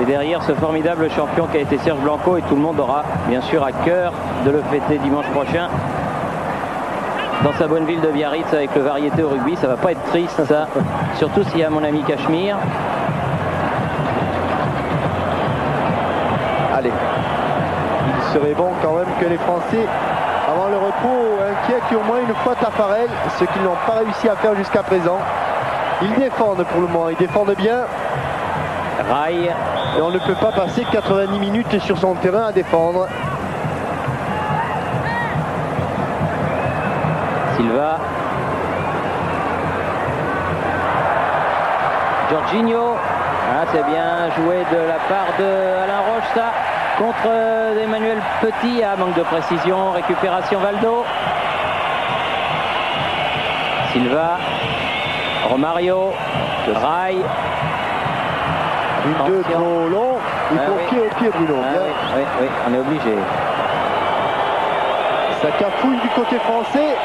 Et derrière ce formidable champion qui a été Serge Blanco, et tout le monde aura bien sûr à cœur de le fêter dimanche prochain. Dans sa bonne ville de Biarritz avec le variété au rugby, ça va pas être triste ça, surtout s'il y a mon ami Cachemire. Allez, il serait bon quand même que les Français, avant le repos, inquiètent au moins une fois Taffarel, ce qu'ils n'ont pas réussi à faire jusqu'à présent. Ils défendent pour le moment, ils défendent bien. Rail. Et on ne peut pas passer 90 minutes sur son terrain à défendre. Silva. Jorginho. Ah, c'est bien joué de la part de Alain Roche, ça. Contre Emmanuel Petit. Ah, manque de précision. Récupération Valdo. Silva. Romario. Rail. Une, deux, trop long. Il faut pied au pied, Bruno. Oui, on est obligé. Ça cafouille du côté français.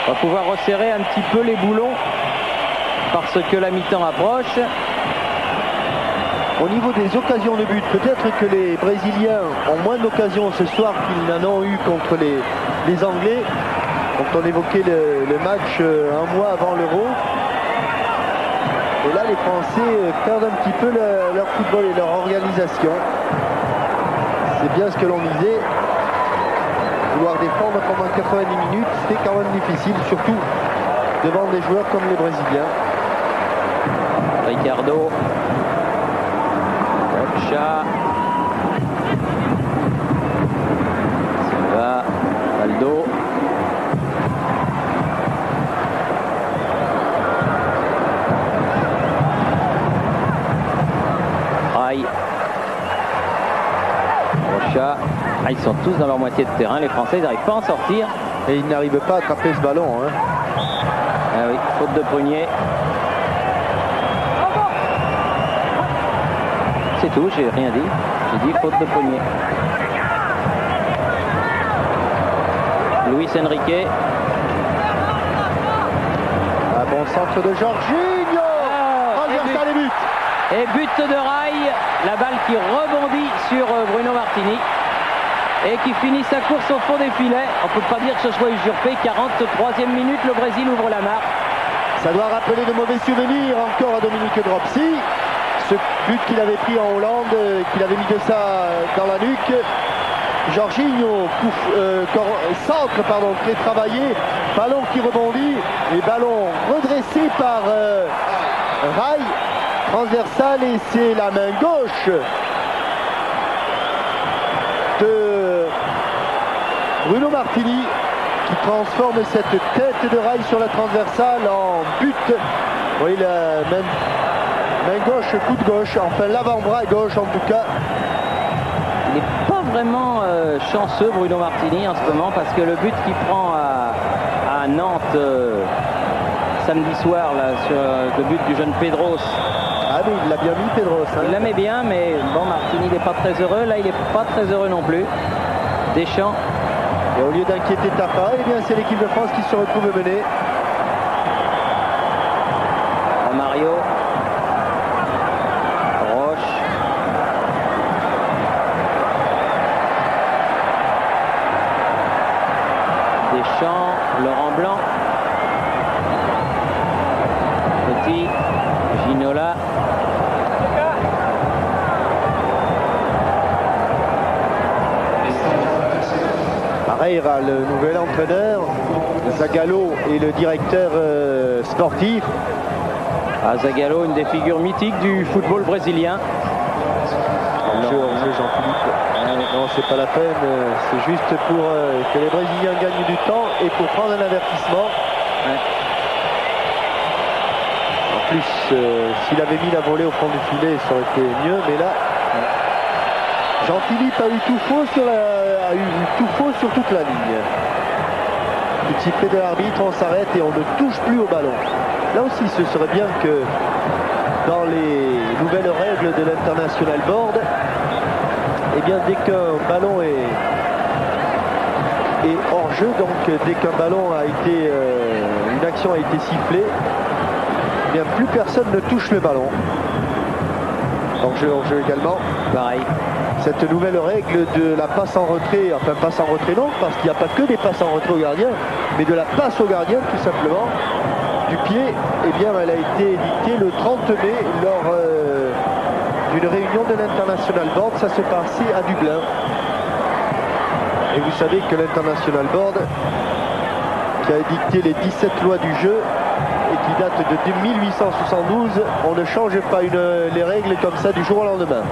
On va pouvoir resserrer un petit peu les boulons parce que la mi-temps approche. Au niveau des occasions de but, peut-être que les Brésiliens ont moins d'occasions ce soir qu'ils n'en ont eu contre les Anglais. Quand on évoquait le match un mois avant l'Euro. Et là, les Français perdent un petit peu leur football et leur organisation. C'est bien ce que l'on disait. Vouloir défendre pendant 90 minutes, c'est quand même difficile, surtout devant des joueurs comme les Brésiliens. Ricardo. Chat. Silva. Valdo. Rail. Rocha. Ah, ils sont tous dans leur moitié de terrain, les Français, ils n'arrivent pas à en sortir. Et ils n'arrivent pas à attraper ce ballon. Hein. Ah oui, faute de poignet. C'est tout, j'ai rien dit. J'ai dit faute de poignet. Luis Enrique. Un bon centre de Jorginho. Transversal et but. Et but de Rail. La balle qui rebondit sur Bruno Martini. et qui finit sa course au fond des filets. On ne peut pas dire que ce soit usurpé. 43e minute, le Brésil ouvre la marque. Ça doit rappeler de mauvais souvenirs encore à Dominique Dropsy. Ce but qu'il avait pris en Hollande, qu'il avait mis de ça dans la nuque. Jorginho, centre très travaillé, ballon qui rebondit et ballon redressé par Rai, transversal, et c'est la main gauche de Bruno Martini qui transforme cette tête de Rai sur la transversale en but. Oui, la main gauche, coup de gauche, enfin l'avant-bras gauche en tout cas. Il n'est pas vraiment chanceux, Bruno Martini, en ce moment, parce que le but qu'il prend à Nantes samedi soir, là, sur le but du jeune Pedros. Ah oui, il l'a bien mis, Pedros. Hein. Il la met bien, mais bon, Martini n'est pas très heureux. Là, il n'est pas très heureux non plus. Deschamps. Et au lieu d'inquiéter Tapa, eh bien c'est l'équipe de France qui se retrouve menée. Mario. Laurent Blanc, Petit, Ginola, pareil, le nouvel entraîneur Zagallo et le directeur sportif. Zagallo, une des figures mythiques du football brésilien. Jean-Philippe. Non, c'est pas la peine, c'est juste pour que les Brésiliens gagnent du temps et pour prendre un avertissement. Ouais. En plus, s'il avait mis la volée au fond du filet, ça aurait été mieux, mais là, Jean-Philippe a eu tout faux sur toute la ligne. Petit sifflet de l'arbitre, on s'arrête et on ne touche plus au ballon. Là aussi, ce serait bien que dans les nouvelles règles de l'International Board, et bien dès qu'un ballon est hors jeu, donc dès qu'un ballon a été, une action a été sifflée, eh bien plus personne ne touche le ballon. Hors jeu également. Pareil. Cette nouvelle règle de la passe en retrait, enfin passe en retrait non, parce qu'il n'y a pas que des passes en retrait au gardien, mais de la passe au gardien tout simplement, du pied, eh bien elle a été édictée le 30 mai lors d'une réunion de l'International Board. Ça se passait à Dublin. Et vous savez que l'International Board, qui a édicté les 17 lois du jeu et qui date de 1872, on ne change pas les règles comme ça du jour au lendemain.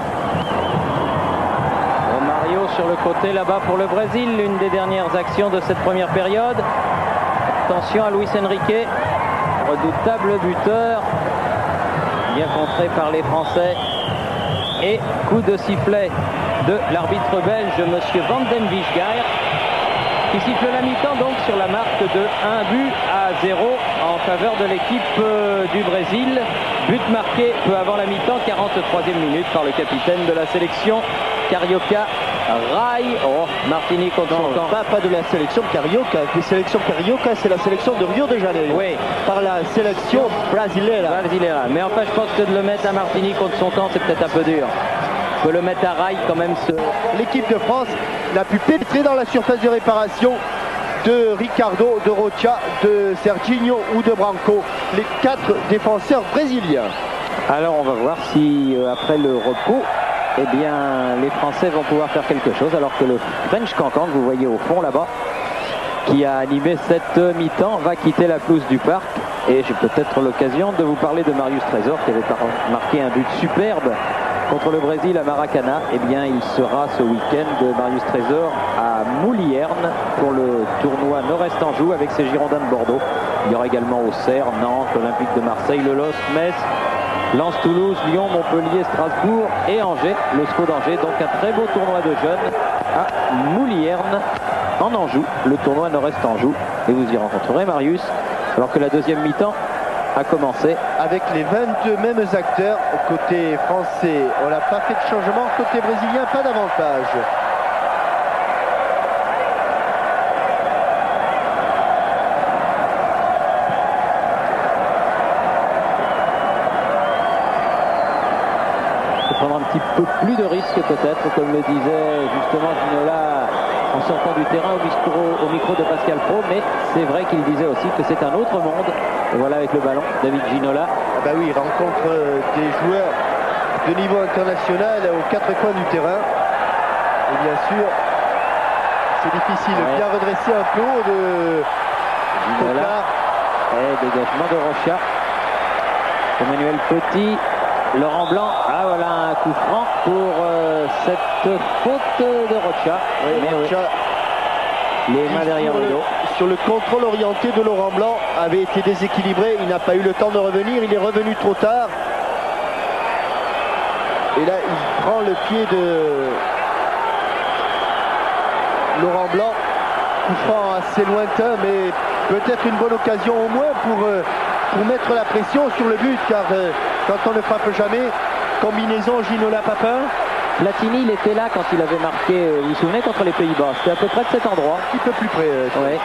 Mario sur le côté là-bas pour le Brésil, l'une des dernières actions de cette première période. Attention à Luis Enrique, redoutable buteur, bien contré par les Français. Et coup de sifflet de l'arbitre belge, monsieur Van den Wiesgaer, qui siffle la mi-temps donc sur la marque de 1-0 en faveur de l'équipe du Brésil. But marqué peu avant la mi-temps, 43e minute, par le capitaine de la sélection, Carioca, Rai. Oh, Martini contre son camp. Pas de la sélection Carioca. La sélection Carioca, c'est la sélection de Rio de Janeiro. Oui. Par la sélection brasileira. Mais enfin, je pense que de le mettre à Martini contre son camp, c'est peut-être un peu dur. On peut le mettre à Rai quand même. L'équipe de France n'a pu pénétrer dans la surface de réparation de Ricardo, de Rocha, de Serginho ou de Branco, les 4 défenseurs brésiliens. Alors on va voir si après le repos, eh bien, les Français vont pouvoir faire quelque chose, alors que le French Cancan, que vous voyez au fond là-bas, qui a animé cette mi-temps, va quitter la pelouse du parc. Et j'ai peut-être l'occasion de vous parler de Marius Trésor, qui avait marqué un but superbe contre le Brésil à Maracana. Eh bien, il sera ce week-end de Marius Trésor à Moulierne pour le tournoi Nord-Est Anjou avec ses Girondins de Bordeaux. Il y aura également Auxerre, Nantes, Olympique de Marseille, le LOSC, Metz, Lens, Toulouse, Lyon, Montpellier, Strasbourg et Angers, le SCO d'Angers. Donc un très beau tournoi de jeunes à Moulierne en Anjou, le tournoi Nord-Est Anjou. Et vous y rencontrerez Marius, alors que la deuxième mi-temps a commencé. Avec les 22 mêmes acteurs côté français. On n'a pas fait de changement, côté brésilien, pas d'avantage. Prendre un petit peu plus de risques peut-être, comme le disait justement Ginola sortant du terrain au micro de Pascal Pro, mais c'est vrai qu'il disait aussi que c'est un autre monde. Et voilà avec le ballon, David Ginola. Ah bah oui, il rencontre des joueurs de niveau international aux quatre coins du terrain. Et bien sûr, c'est difficile. Ouais. Bien redresser un peu haut de Ginola. Et dégagement de Rocha. Emmanuel Petit. Laurent Blanc, ah voilà un coup franc pour cette faute de Rocha. Oui, mais Rocha, les mains derrière le dos. Sur le contrôle orienté de Laurent Blanc, avait été déséquilibré. Il n'a pas eu le temps de revenir. Il est revenu trop tard. Et là, il prend le pied de Laurent Blanc. Coup franc assez lointain, mais peut-être une bonne occasion au moins pour mettre la pression sur le but, car quand on ne frappe jamais, combinaison Ginola-Papin. Platini, il était là quand il avait marqué, vous vous souvenez, contre les Pays-Bas. C'était à peu près de cet endroit. Un petit peu plus près. Ouais.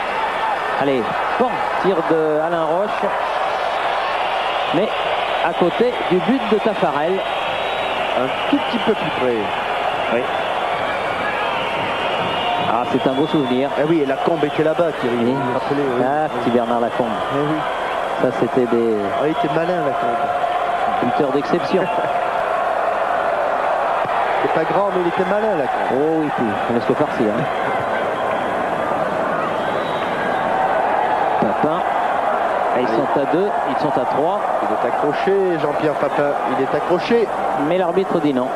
Allez, bon, tir de Alain Roche. Mais à côté du but de Tafarel. Un tout petit peu plus près. Oui. Ah, c'est un beau souvenir. Eh oui, et Lacombe était là-bas, Thierry. Oui. Vous vous rappelez, oui. Ah, petit Bernard Lacombe. Eh oui. Ça, c'était des Ah, il était malin, Lacombe. buteurs d'exception. C'est pas grand, mais il était malin, Lacombe. Oh oui, puis on laisse le farci. Hein. Papin. Et ils sont à 2, ils sont à 3. Il est accroché, Jean-Pierre Papin. Il est accroché. Mais l'arbitre dit non.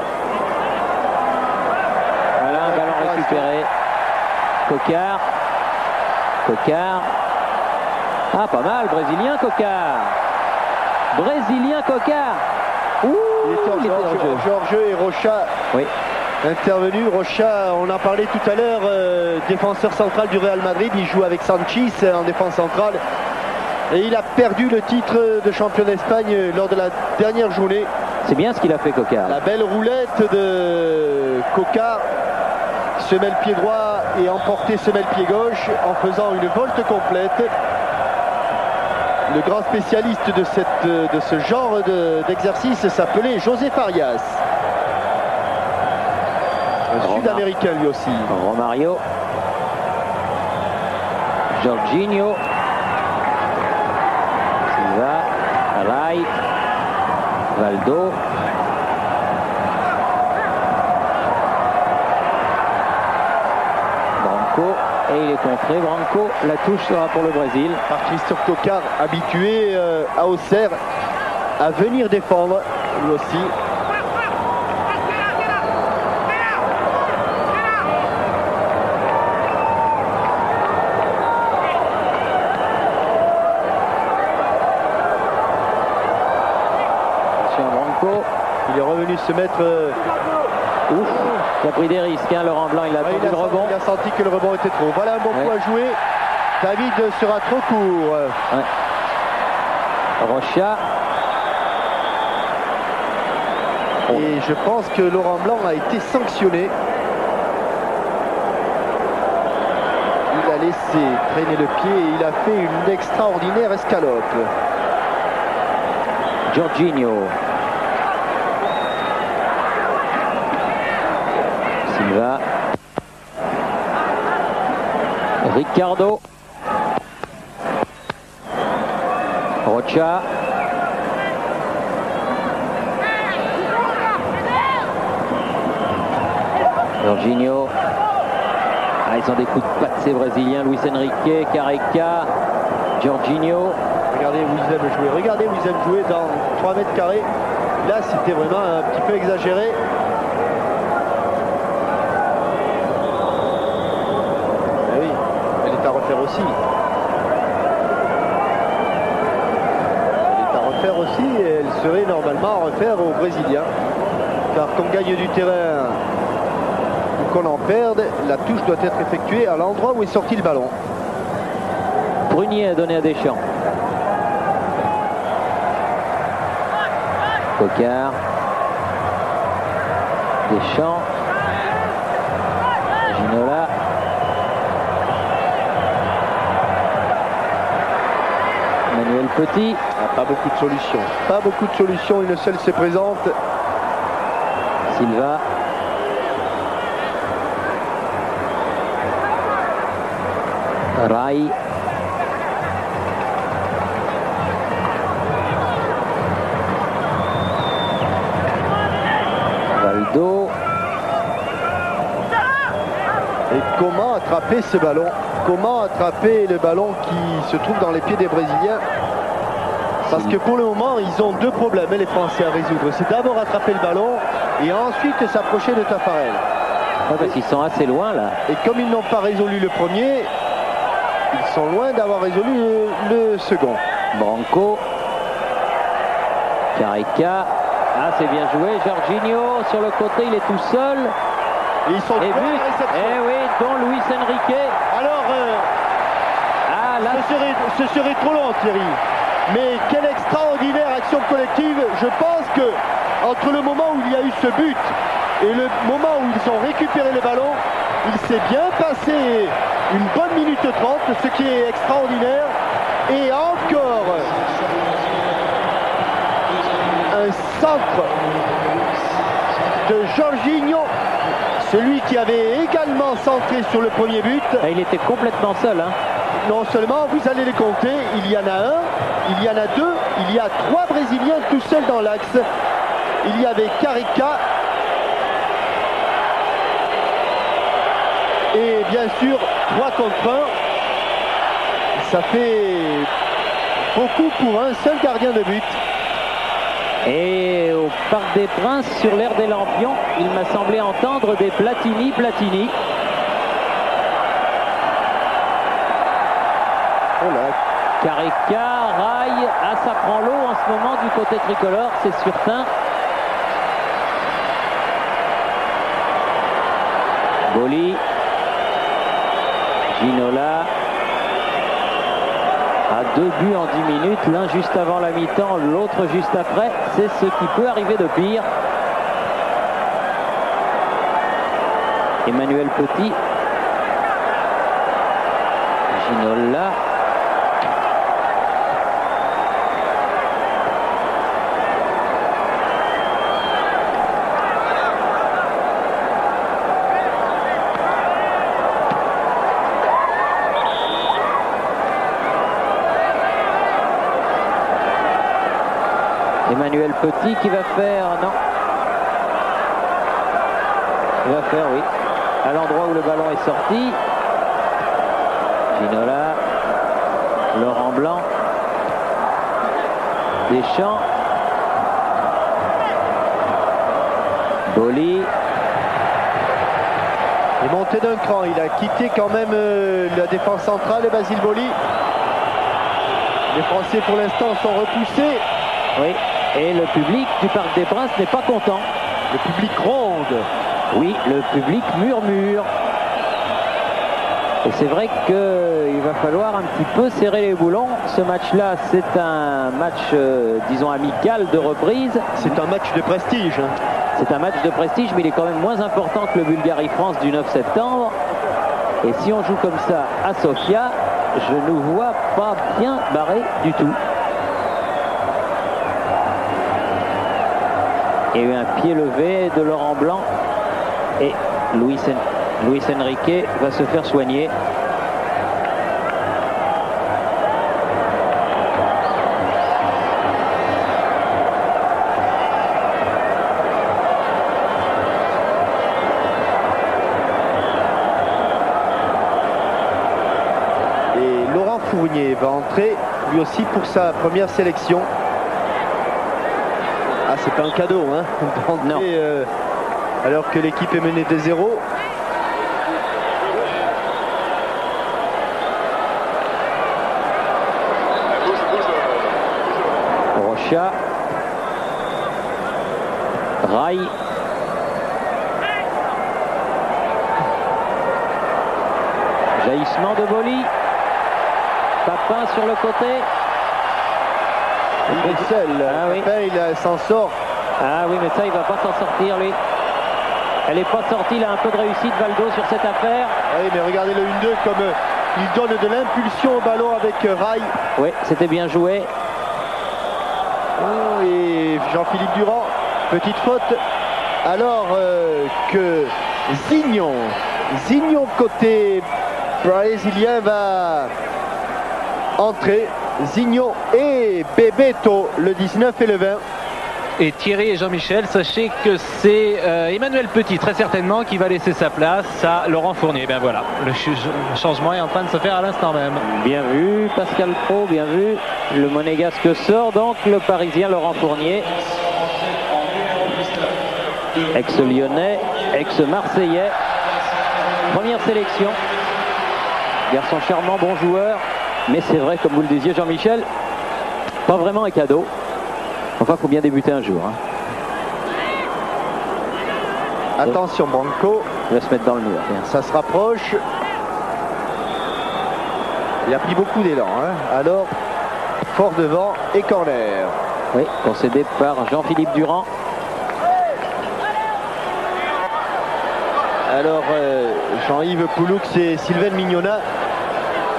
Voilà un ballon récupéré. Coquard. Coquard. Ah, pas mal, Brésilien Coquard. Brésilien Coquard. Ouh, Il était en jeu. Georges et Rocha. Oui. Intervenu. Rocha, on en parlait tout à l'heure, défenseur central du Real Madrid. Il joue avec Sanchis en défense centrale. Et il a perdu le titre de champion d'Espagne lors de la dernière journée. C'est bien ce qu'il a fait, Coquard. La belle roulette de Coquard. Semelle pied droit et emporté semelle pied gauche en faisant une volte complète. Le grand spécialiste de ce genre d'exercice s'appelait José Farias. Un Sud-Américain lui aussi. Romario. Jorginho. Silva. Alay. Valdo. Branco. Et il est contré. Branco. La touche sera pour le Brésil. Par Christophe Coquard, habitué à Auxerre à venir défendre lui aussi. Il est revenu se mettre. Ouf, il a pris des risques, hein, Laurent Blanc, il a attendu le rebond. Il a senti que le rebond était trop. Voilà un bon coup à jouer. David sera trop court. Ouais. Rocha. Et je pense que Laurent Blanc a été sanctionné. Il a laissé traîner le pied et il a fait une extraordinaire escalope. Jorginho. Silva. Ricardo. Rocha. Jorginho. Ah, ils ont des coups de patte ces Brésiliens. Luis Enrique, Careca, Jorginho. Regardez où ils aiment jouer. Regardez où ils aiment jouer dans 3 mètres carrés. Là, c'était vraiment un petit peu exagéré. Ah oui, elle est à refaire aussi. Elle est à refaire aussi et elle serait normalement à refaire aux Brésiliens. Car qu'on gagne du terrain ou qu'on en perde, la touche doit être effectuée à l'endroit où est sorti le ballon. Brunier a donné à Deschamps. Coquard. Deschamps. Ginola. Emmanuel Petit. Pas beaucoup de solutions. Pas beaucoup de solutions. Une seule se présente. Silva. Rai. Valdo. Et comment attraper ce ballon? Comment attraper le ballon qui se trouve dans les pieds des Brésiliens? Parce que pour le moment, ils ont deux problèmes, les Français, à résoudre. C'est d'abord attraper le ballon et ensuite s'approcher de Taffarel. Ouais, parce qu'ils sont assez loin là. Et comme ils n'ont pas résolu le premier, ils sont loin d'avoir résolu le second. Branco. Carica. Ah, c'est bien joué. Jorginho sur le côté, il est tout seul. Et ils sont Et loin but. de la réception. Eh oui, dont Luis Enrique. Alors, Ah là, ce serait trop long, Thierry. Mais quelle extraordinaire action collective. Je pense que entre le moment où il y a eu ce but et le moment où ils ont récupéré le ballon, il s'est bien passé une bonne minute 30, ce qui est extraordinaire. Et encore un centre de Jorginho, celui qui avait également centré sur le premier but. il était complètement seul. Hein. Non seulement, vous allez les compter, il y en a un, il y en a deux, il y a trois Brésiliens tout seuls dans l'axe. Il y avait Carica et bien sûr 3 contre 1. Ça fait beaucoup pour un seul gardien de but. Et au Parc des Princes, sur l'aire des Lampions, il m'a semblé entendre des Platini. Oh là. Carica, Rai, ça prend l'eau en ce moment du côté tricolore, c'est certain. Boli, Ginola, à 2 buts en 10 minutes, l'un juste avant la mi-temps, l'autre juste après, c'est ce qui peut arriver de pire. Emmanuel Petit, Ginola. Emmanuel Petit qui va faire, non. Il va faire, oui. À l'endroit où le ballon est sorti. Ginola. Laurent Blanc. Deschamps. Boli. Il est monté d'un cran, il a quitté quand même la défense centrale, Basile Boli. Les Français pour l'instant sont repoussés. Oui. Et le public du Parc des Princes n'est pas content. Le public ronde. Oui, le public murmure. Et c'est vrai qu'il va falloir un petit peu serrer les boulons. Ce match-là, c'est un match, disons, amical de reprise. C'est un match de prestige. C'est un match de prestige, mais il est quand même moins important que le Bulgarie-France du 9 septembre. Et si on joue comme ça à Sofia, je ne vois pas bien barré du tout. Il y a eu un pied levé de Laurent Blanc et Luis Enrique va se faire soigner. Et Laurent Fournier va entrer lui aussi pour sa première sélection. Ah, c'est pas un cadeau, hein, d'entrer, alors que l'équipe est menée de 0. Rocha. Rai. Jaillissement de Boli. Papin sur le côté. Il est seul. Ah oui. Enfin, il s'en sort. Ah oui, mais ça, il va pas s'en sortir, lui. Elle n'est pas sortie, il a un peu de réussite, Valdo, sur cette affaire. Oui, mais regardez le 1-2 comme il donne de l'impulsion au ballon avec Rai. Oui, c'était bien joué. Oh, et Jean-Philippe Durand, petite faute. Alors que Zignon côté brésilien va entrer. Zigno et Bebeto, le 19 et le 20. Et Thierry et Jean-Michel, sachez que c'est Emmanuel Petit très certainement qui va laisser sa place à Laurent Fournier. Ben voilà, le changement est en train de se faire à l'instant même. Bien vu Pascal Pro, bien vu. Le monégasque sort donc le Parisien Laurent Fournier. Ex-Lyonnais, ex-Marseillais. Première sélection. Garçon charmant, bon joueur. Mais c'est vrai, comme vous le disiez Jean-Michel, pas vraiment un cadeau. Enfin, il faut bien débuter un jour. Hein. Attention, Branco. Il va se mettre dans le mur. Bien. Ça se rapproche. Il a pris beaucoup d'élan. Hein. Alors, fort devant et corner. Oui, concédé par Jean-Philippe Durand. Alors, Jean-Yves Pouloux et Sylvain Mignona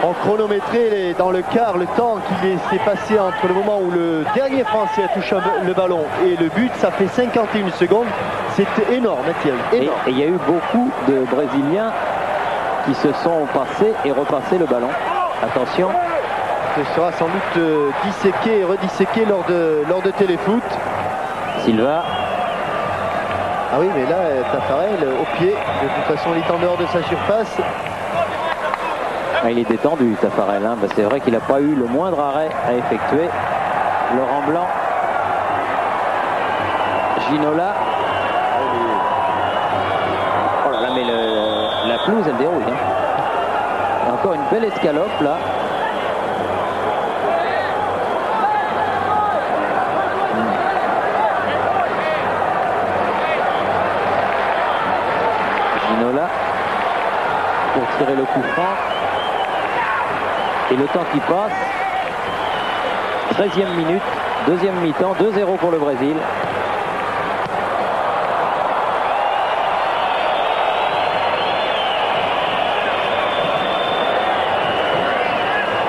ont chronométré dans le quart le temps qu'il s'est passé entre le moment où le dernier Français a touché le ballon et le but. Ça fait 51 secondes. C'est énorme, Thierry. Énorme. Et il y a eu beaucoup de Brésiliens qui se sont passés et repassés le ballon. Attention. Ce sera sans doute disséqué et redisséqué lors de téléfoot. Silva. Ah oui, mais là, Taffarel au pied. De toute façon, il est en dehors de sa surface. Ah, il est détendu, Taffarel. Hein. C'est vrai qu'il n'a pas eu le moindre arrêt à effectuer. Laurent Blanc. Ginola. Oh là là, mais la pelouse, elle déroule. Hein. Et encore une belle escalope, là. Ginola. Pour tirer le coup franc. Et le temps qui passe, 13e minute, deuxième mi-temps, 2-0 pour le Brésil.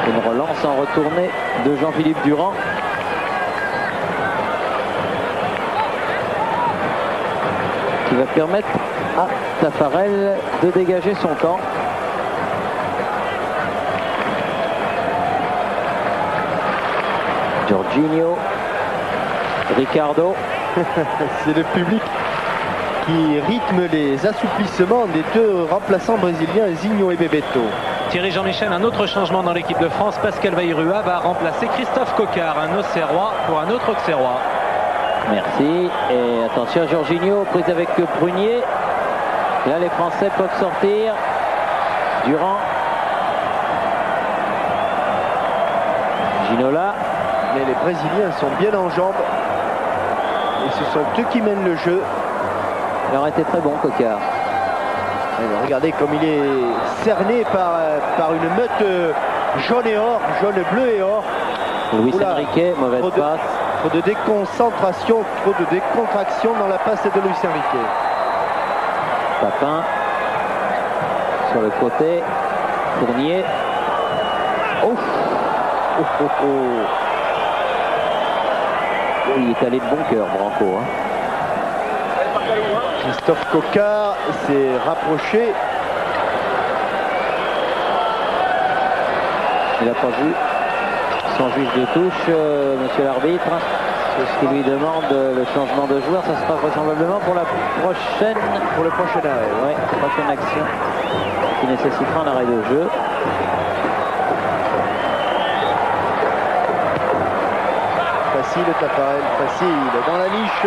Une relance en retournée de Jean-Philippe Durand. Qui va permettre à Taffarel de dégager son camp. Jorginho, Ricardo. C'est le public qui rythme les assouplissements des deux remplaçants brésiliens, Zigno et Bebeto. Thierry Jean-Michel, un autre changement dans l'équipe de France. Pascal Bayrua va remplacer Christophe Coquard, un Auxerrois pour un autre Auxerrois. Merci. Et attention, Jorginho, prise avec Prunier. Là, les Français peuvent sortir. Durand. Ginola. Mais les Brésiliens sont bien en jambes. Et ce sont eux qui mènent le jeu. Il aurait été très bon, Coquard. Et regardez comme il est cerné par une meute jaune et or, jaune, bleu et or. Luis Enrique, mauvaise passe. Trop de déconcentration, trop de décontraction dans la passe de Luis Enrique. Papin. Sur le côté. Fournier. Ouf. Oh, oh, oh. Il est allé de bon cœur, Branco. Hein. Christophe Coquard s'est rapproché. Il n'a pas vu son juge de touche, monsieur l'arbitre. Ce qui lui demande le changement de joueur. Ça sera vraisemblablement pour la prochaine. Pour le prochain arrêt. Oui, prochaine action qui nécessitera un arrêt de jeu. Facile, Taffarel, facile. Dans la niche,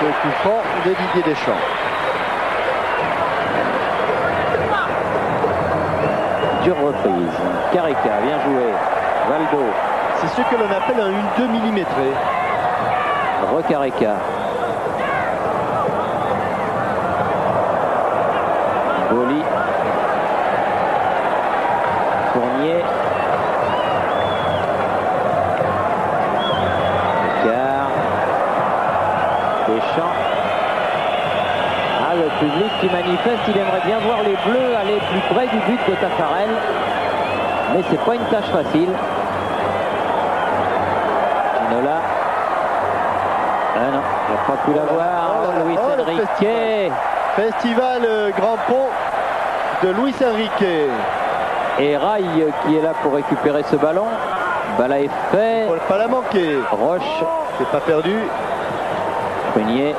ce coup franc de Didier Deschamps. Dure reprise. Careca, bien joué. Valdo. C'est ce que l'on appelle un 1-2 millimétré. Recareca. Boli. Fournier. Deschamps. Ah, le public qui manifeste, il aimerait bien voir les Bleus aller plus près du but de Taffarel. Mais c'est pas une tâche facile. Ginola. Ah non, il n'a pas pu la voir. Luis Enrique. Festival Grand Pont de Luis Enrique. Et Rai qui est là pour récupérer ce ballon. Balle est fait. Il ne faut pas la manquer. Roche. C'est pas perdu. Prunier.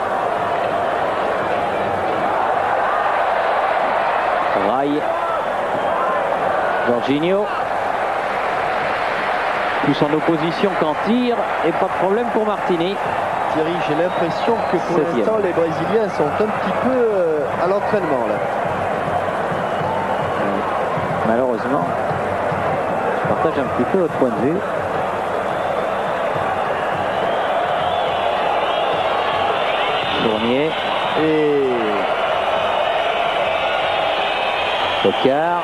Rai. Jorginho. Plus en opposition qu'en tir. Et pas de problème pour Martini. Thierry, j'ai l'impression que pour 7e. l'instant, les Brésiliens sont un petit peu à l'entraînement là. Malheureusement, je partage un petit peu votre point de vue. Fournier. Et Tocard.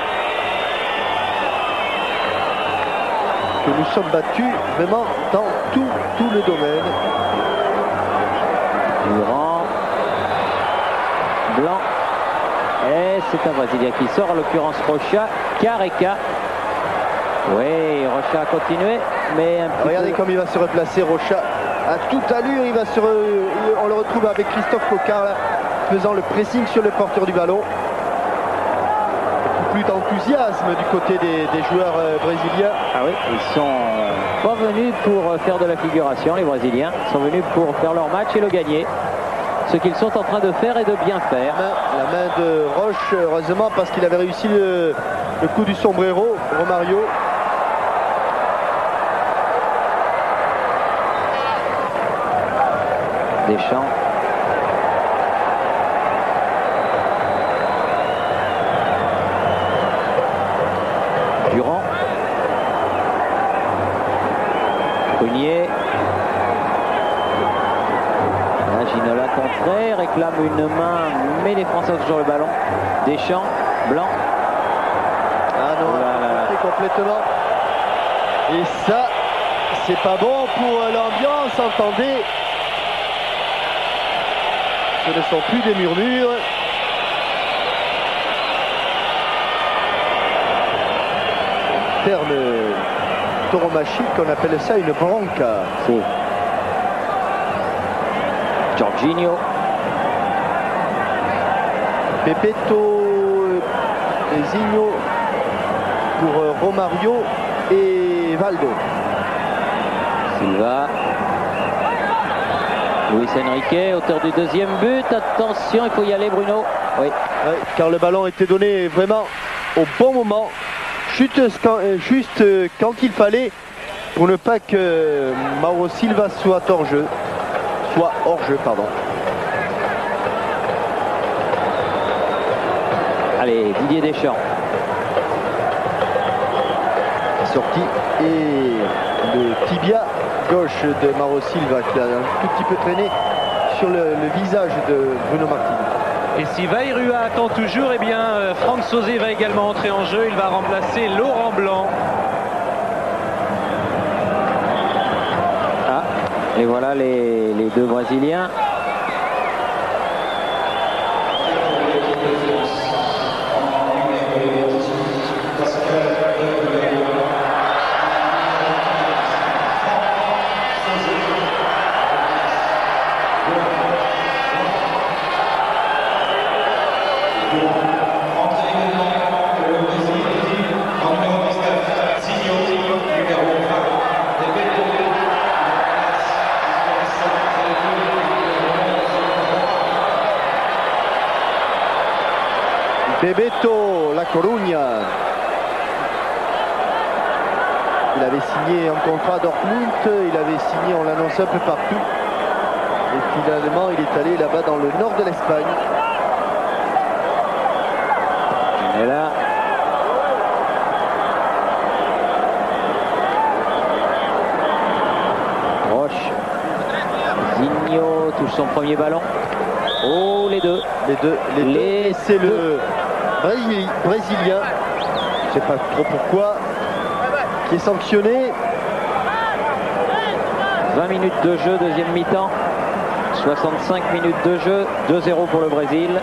que nous sommes battus vraiment dans tout le domaine. Durand. Blanc. Et c'est un Brésilien qui sort, en l'occurrence Rocha. Careca. Oui, Rocha a continué, mais un petit Regardez peu... comme il va se replacer, Rocha. À toute allure, on le retrouve avec Christophe Coquard, là, faisant le pressing sur le porteur du ballon. Beaucoup plus d'enthousiasme du côté des joueurs brésiliens. Ah oui, ils sont pas venus pour faire de la figuration, les Brésiliens. Ils sont venus pour faire leur match et le gagner. Ce qu'ils sont en train de faire et de bien faire. La main de Roche, heureusement, parce qu'il avait réussi le coup du sombrero, Romario. Deschamps. Durand. Prunier. Là, Ginola contré, réclame une main, mais les Français ont toujours le ballon. Deschamps, Blanc. Ah non, Oh là là là. complètement. Et ça, c'est pas bon pour l'ambiance, entendez. Ce ne sont plus des murmures. Terme tauromachique, on appelle ça une branca. Si. Jorginho. Bebeto, Zinho pour Romario et Valdo. Silva. Luis Enrique, auteur du deuxième but. Attention, il faut y aller, Bruno. Oui. Ouais, car le ballon était donné vraiment au bon moment, juste quand il fallait, pour ne pas que Mauro Silva soit hors jeu. Allez, Didier Deschamps. Sorti et le tibia gauche de Mauro Silva qui a un tout petit peu traîné sur le visage de Bruno Martini. Et si Vairua attend toujours, eh bien Franck Sauzé va également entrer en jeu. Il va remplacer Laurent Blanc. Ah, et voilà les deux Brésiliens. Bebeto, La Coruña. Il avait signé un contrat à Dortmund, il avait signé, on l'annonce un peu partout. Et finalement, il est allé là-bas dans le nord de l'Espagne. Et là. Roche. Zinho touche son premier ballon. Oh, les deux. Et c'est le Brésilien, je ne sais pas trop pourquoi, qui est sanctionné. 20 minutes de jeu, deuxième mi-temps. 65 minutes de jeu, 2-0 pour le Brésil.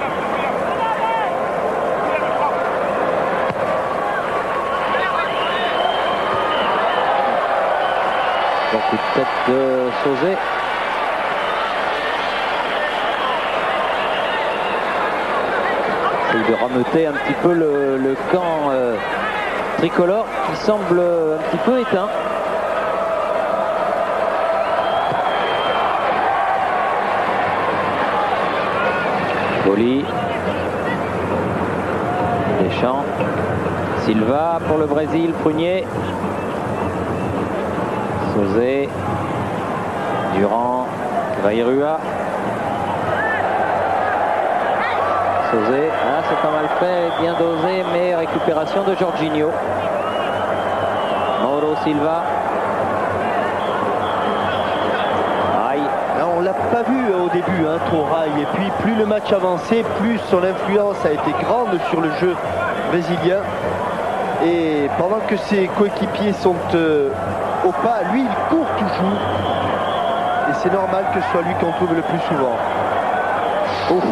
Bon coup de tête de Sauzé. de rameuter un petit peu le camp tricolore qui semble un petit peu éteint. Boli, Deschamps, Silva pour le Brésil, Prunier, Sauzet, Durand, Vairua. Sauzet, c'est pas mal fait, bien dosé, mais récupération de Jorginho. Mauro Silva. On l'a pas vu au début, Toraï, et puis plus le match avançait, plus son influence a été grande sur le jeu brésilien. Et pendant que ses coéquipiers sont au pas, lui il court toujours. Et c'est normal que ce soit lui qu'on trouve le plus souvent. Ouf.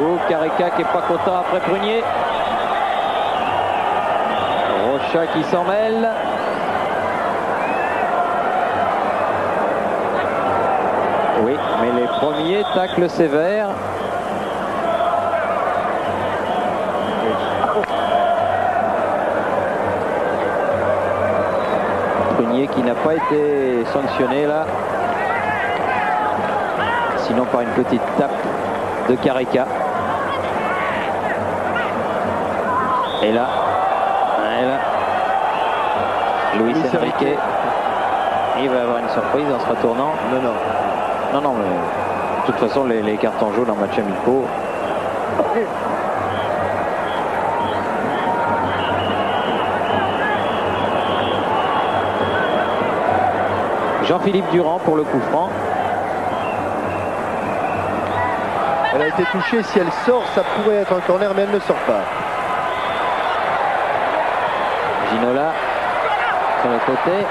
Oh, Careca qui est pas content après Prunier. Rocha qui s'en mêle. Oui, mais les premiers tacles sévères. Prunier qui n'a pas été sanctionné là. Sinon par une petite tape de Careca. Et là, Luis Enrique, il va avoir une surprise en se retournant. Non, mais de toute façon, les cartons jaunes en match amicaux. Jean-Philippe Durand pour le coup franc. Elle a été touchée, si elle sort, ça pourrait être un corner, mais elle ne sort pas. Ginola sur le côté.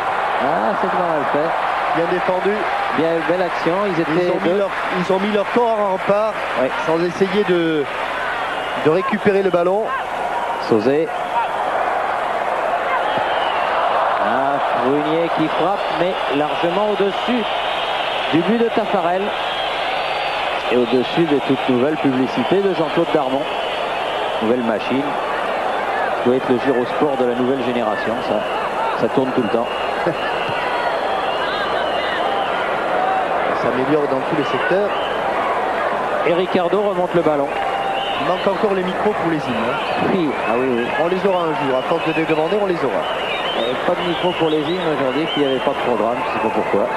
C'est pas mal fait. Bien défendu. Bien, belle action. Ils ont mis leur corps en rempart, oui, sans essayer de récupérer le ballon. Sauzet. Prunier qui frappe, mais largement au-dessus du but de Taffarel. Et au-dessus des toutes nouvelles publicités de Jean-Claude Darmon. Nouvelle machine. Ça doit être le gyrosport de la nouvelle génération, ça tourne tout le temps. Ça s'améliore dans tous les secteurs. Et Ricardo remonte le ballon. Il manque encore les micros pour les hymnes. Oui, oui. On les aura un jour. À force de les demander, on les aura. Pas de micro pour les hymnes aujourd'hui, qu'il n'y avait pas de programme, je ne sais pas pourquoi.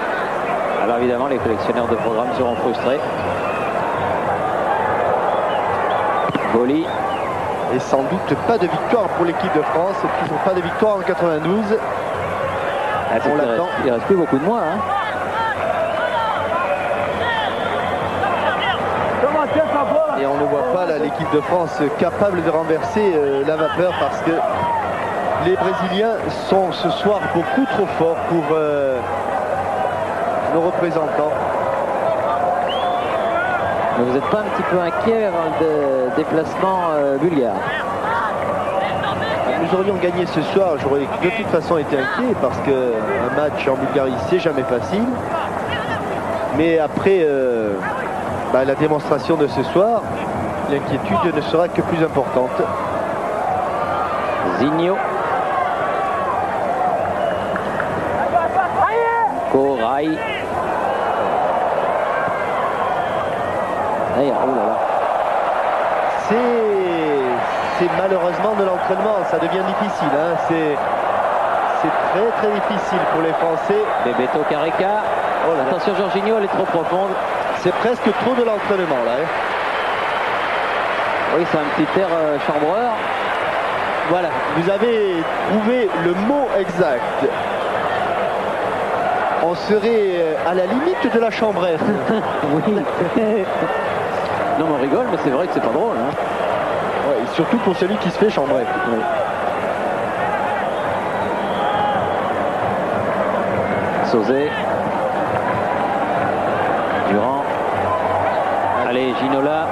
Alors évidemment, les collectionneurs de programmes seront frustrés. Boli. Et sans doute pas de victoire pour l'équipe de France. Toujours pas de victoire en 92. On l'attend. Il reste plus beaucoup de mois. Et on ne voit pas l'équipe de France capable de renverser la vapeur parce que les Brésiliens sont ce soir beaucoup trop forts pour nos représentants. Mais vous n'êtes pas un petit peu inquiet avant le déplacement bulgare? Nous aurions gagné ce soir, j'aurais de toute façon été inquiet parce qu'un match en Bulgarie c'est jamais facile. Mais après la démonstration de ce soir, l'inquiétude ne sera que plus importante. Zinho. Corail. C'est malheureusement de l'entraînement, ça devient difficile. C'est très très difficile pour les Français. Bebeto Careca. Attention Jorginho, elle est trop profonde. C'est presque trop de l'entraînement là. Oui, c'est un petit air chambreur. Voilà, vous avez trouvé le mot exact. On serait à la limite de la chambrère. Oui. Non, mais on rigole, mais c'est vrai que c'est pas drôle. Ouais, surtout pour celui qui se fait chambrer. Oui. Sauzet. Durand. Allez, Ginola.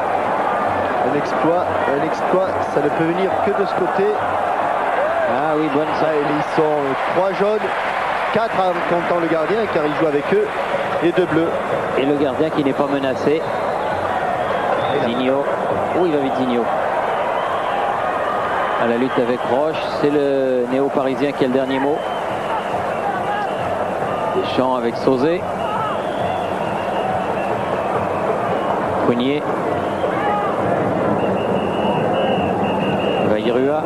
Un exploit, ça ne peut venir que de ce côté. Ah oui, bonne ça. Ils sont 3 jaunes, 4 en comptant le gardien car il joue avec eux, et 2 bleus. Et le gardien qui n'est pas menacé. Zigno. Oh, il va vite Zigno. À la lutte avec Roche, c'est le néo-parisien qui a le dernier mot. Deschamps avec Sauzet. Coignet. Vairua.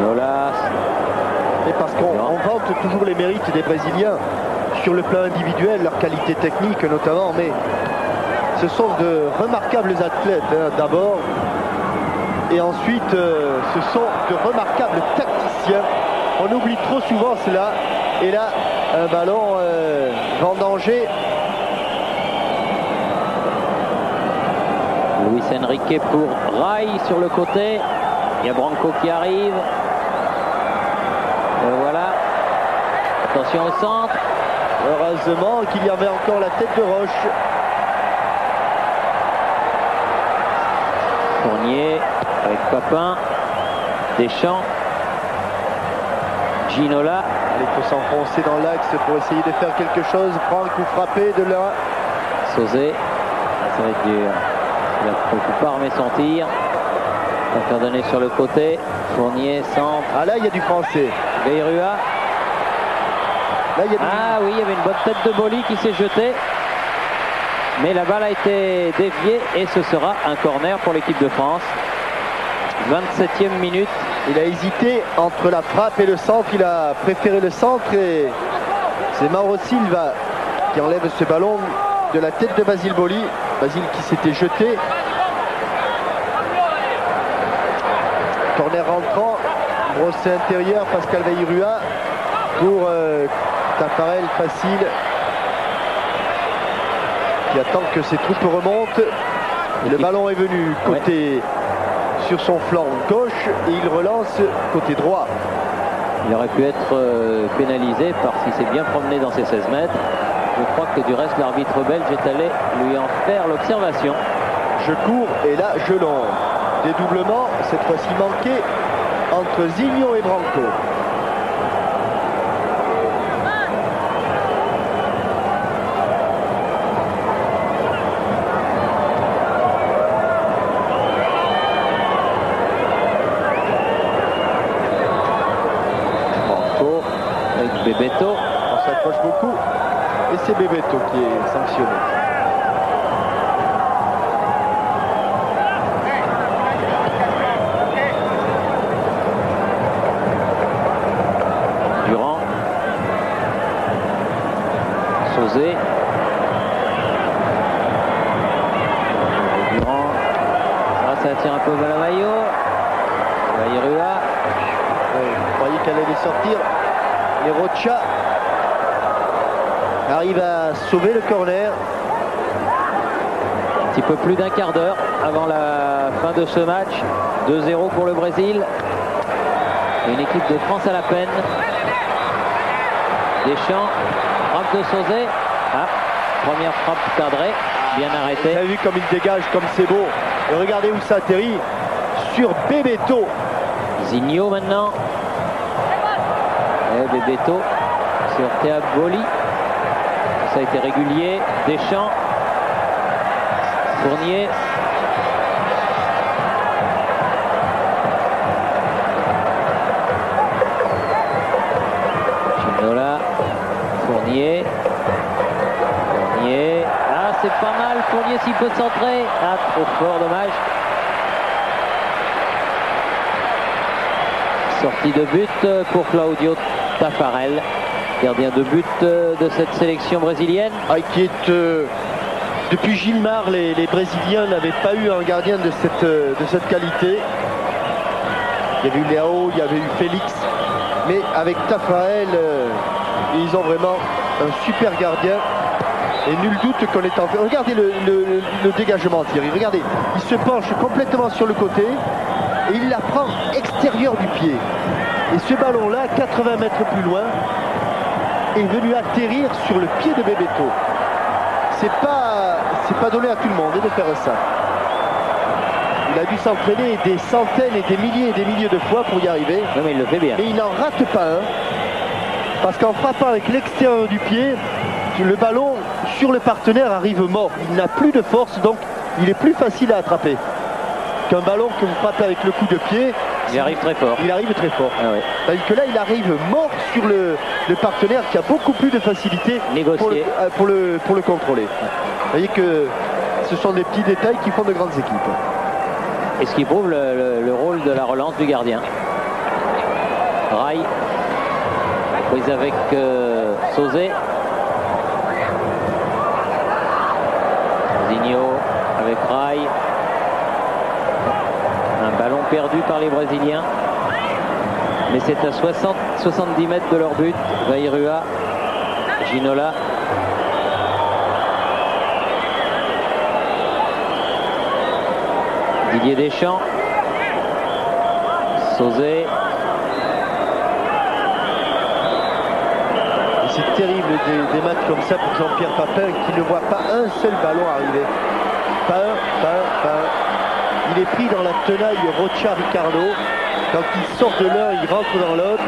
Nolas. Et parce qu'on vante toujours les mérites des Brésiliens sur le plan individuel, leur qualité technique notamment, mais ce sont de remarquables athlètes d'abord, et ensuite ce sont de remarquables tacticiens. On oublie trop souvent cela, et là un ballon vendangé. Luis Enrique pour Rai sur le côté. Il y a Branco qui arrive. Et voilà. Attention au centre. Heureusement qu'il y avait encore la tête de Roche. Fournier avec Papin. Deschamps. Ginola. Il faut s'enfoncer dans l'axe pour essayer de faire quelque chose. Prendre un coup frappé de là. Sauzet. Ça va être dur. Il a beaucoup pas remis son tir. Il va faire donner sur le côté. Fournier, centre. Ah là, il y a du français. Vairua. Là, il y a du... Ah oui, il y avait une bonne tête de Boli qui s'est jetée. Mais la balle a été déviée et ce sera un corner pour l'équipe de France. 27e minute. Il a hésité entre la frappe et le centre. Il a préféré le centre et c'est Mauro Silva qui enlève ce ballon de la tête de Basile Boli. Basile qui s'était jeté. Corner rentrant. Brossé intérieur. Pascal Vairua pour Taffarel facile. Qui attend que ses troupes remontent. Et le ballon est venu côté sur son flanc gauche et il relance côté droit. Il aurait pu être pénalisé parce qu'il s'est bien promené dans ses 16 mètres. Je crois que du reste l'arbitre belge est allé lui en faire l'observation. Je cours et là je longe. Dédoublement, cette fois-ci manqué entre Zigno et Branco. Bebeto. On s'accroche beaucoup et c'est Bebeto qui est sanctionné. Durand. Sauzet. Durand. Ça attire un peu Malamayo. Vairua. Vous croyez qu'elle allait sortir? Et Rocha arrive à sauver le corner. Un petit peu plus d'un quart d'heure avant la fin de ce match. 2-0 pour le Brésil. Une équipe de France à la peine. Deschamps, frappe de Sauzet. Ah, première frappe cadrée, bien arrêtée. Vous avez vu comme il dégage, comme c'est beau. Et regardez où ça atterrit. Sur Bebeto. Zigno maintenant. Et Bebeto sur Théa Boli. Ça a été régulier. Deschamps. Fournier. Ginola. Fournier. Fournier. Ah, c'est pas mal. Fournier s'il peut centrer. Ah, trop fort, dommage. Sortie de but pour Claudio Taffarel, gardien de but de cette sélection brésilienne. Ah, qui est, depuis Gilmar, les Brésiliens n'avaient pas eu un gardien de cette qualité. Il y avait eu Léao, il y avait eu Félix, mais avec Taffarel, ils ont vraiment un super gardien. Et nul doute qu'on est en fait. Regardez le dégagement, Thierry. Regardez, il se penche complètement sur le côté et il la prend extérieur du pied. Et ce ballon-là, 80 mètres plus loin, est venu atterrir sur le pied de Bebeto. C'est pas donné à tout le monde de faire ça. Il a dû s'entraîner des centaines et des milliers de fois pour y arriver. Non, mais il le fait bien. Mais il n'en rate pas un. Parce qu'en frappant avec l'extérieur du pied, le ballon sur le partenaire arrive mort. Il n'a plus de force, donc il est plus facile à attraper qu'un ballon que vous frappez avec le coup de pied. Il arrive très fort. Il arrive très fort. Ah ouais. Tandis que là, il arrive mort sur le partenaire qui a beaucoup plus de facilité pour le contrôler. Vous voyez que ce sont des petits détails qui font de grandes équipes. Et ce qui prouve le rôle de la relance du gardien. Rai, prise avec Sauzet. Zinho avec Rai. Un ballon perdu par les Brésiliens. Mais c'est à 70 mètres de leur but. Vairua, Ginola. Didier Deschamps. Sauzet. C'est terrible des matchs comme ça pour Jean-Pierre Papin qui ne voit pas un seul ballon arriver. Pas un. Il est pris dans la tenaille Rocha Ricardo. Quand il sort de l'un, il rentre dans l'autre.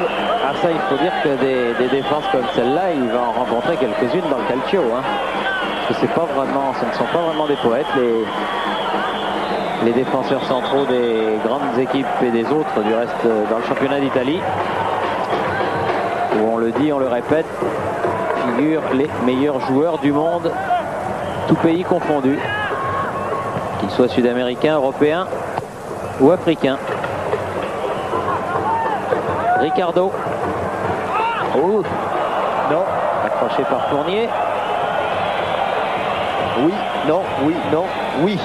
Ah ça, il faut dire que des défenses comme celle-là, il va en rencontrer quelques-unes dans le calcio. Hein. Parce que ce ne sont pas vraiment des poètes. Les défenseurs centraux des grandes équipes et des autres du reste dans le championnat d'Italie, où on le dit, on le répète, figurent les meilleurs joueurs du monde, tout pays confondu, qu'ils soient sud-américains, européens ou africains. Ricardo. Oh non, accroché par Fournier. Oui, non, oui, non, oui.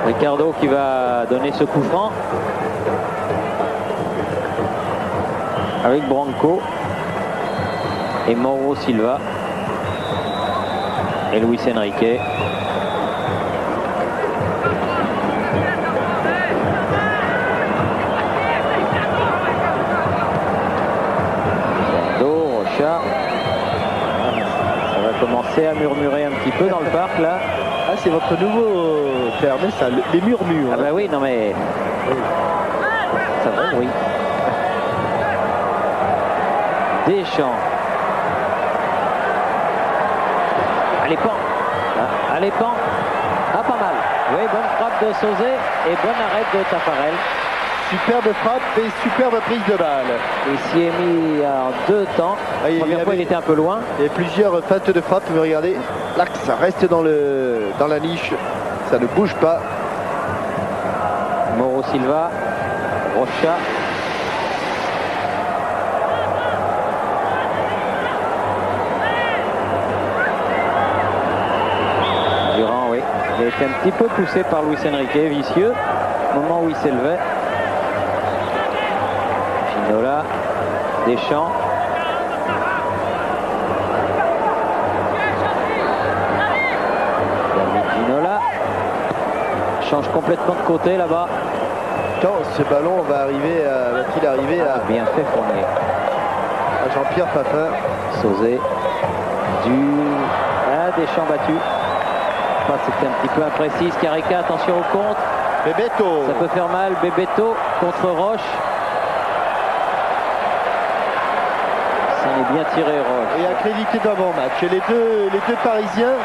Ricardo qui va donner ce coup franc avec Branco et Mauro Silva et Luis Enrique. Rocha. Ça va commencer à murmurer un petit peu dans le parc là. Ah, c'est votre nouveau terme, ça, les murmures. Ah bah oui, non mais... Ça va, oui. Deschamps. Allez, pan. Allez, pan. Ah, pas mal. Oui, bonne frappe de Sauzet et bon arrêt de Taffarel. Superbe frappe et superbe prise de balle. Il s'y est mis en 2 temps. La première fois, il était un peu loin. Il y a plusieurs feintes de frappe, mais regardez, là, ça reste dans la niche. Ça ne bouge pas. Mauro Silva, Rocha. Durand, oui. Il a été un petit peu poussé par Luis Enrique, vicieux, au moment où il s'élevait. Ginola, Deschamps. Ginola change complètement de côté là-bas. Quand ce ballon va-t-il arriver à... Bien fait Fournier. À Jean-Pierre Papin. Sauzet. Deschamps battu. C'était un petit peu imprécis. Carica, attention au contre. Bebeto. Ça peut faire mal. Bebeto contre Roche. Ça en est bien tiré Roche. Et accrédité d'un bon match. Et les deux Parisiens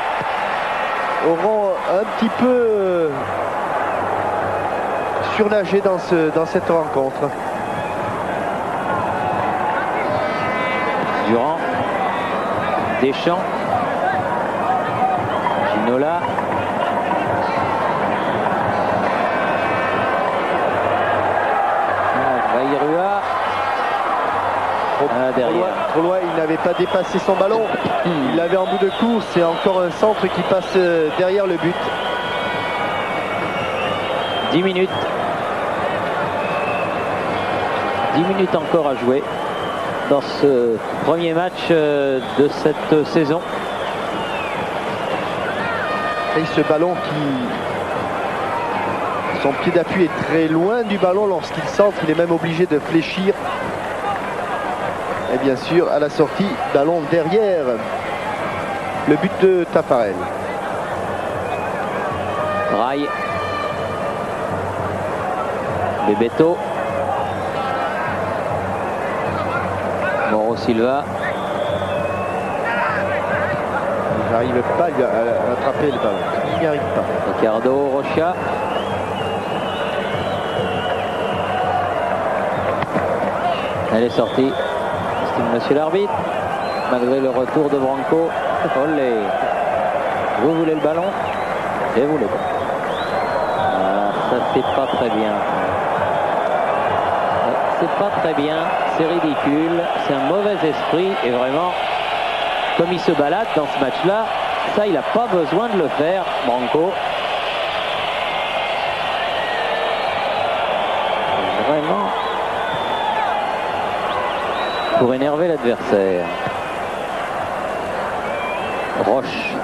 auront un petit peu surnagé dans cette rencontre. Durand. Deschamps. Ginola. Vairua. Derrière. Trop loin, il n'avait pas dépassé son ballon. Il l'avait en bout de course. C'est encore un centre qui passe derrière le but. 10 minutes. 10 minutes encore à jouer dans ce premier match de cette saison. Et ce ballon son pied d'appui est très loin du ballon lorsqu'il centre. Il est même obligé de fléchir. Et bien sûr, à la sortie, ballon derrière le but de Taffarel. Rai. Bebeto. Mauro Silva. Il n'arrive pas à attraper le ballon. Il n'y arrive pas. Ricardo Rocha. Elle est sortie. Estime monsieur l'arbitre. Malgré le retour de Branco. Olé. Vous voulez le ballon? Et vous voulez pas. Ah, ça c'est pas très bien. C'est pas très bien. C'est ridicule. C'est un mauvais esprit. Et vraiment, comme il se balade dans ce match-là, ça il n'a pas besoin de le faire, Branco. Vraiment. Pour énerver l'adversaire. Roche.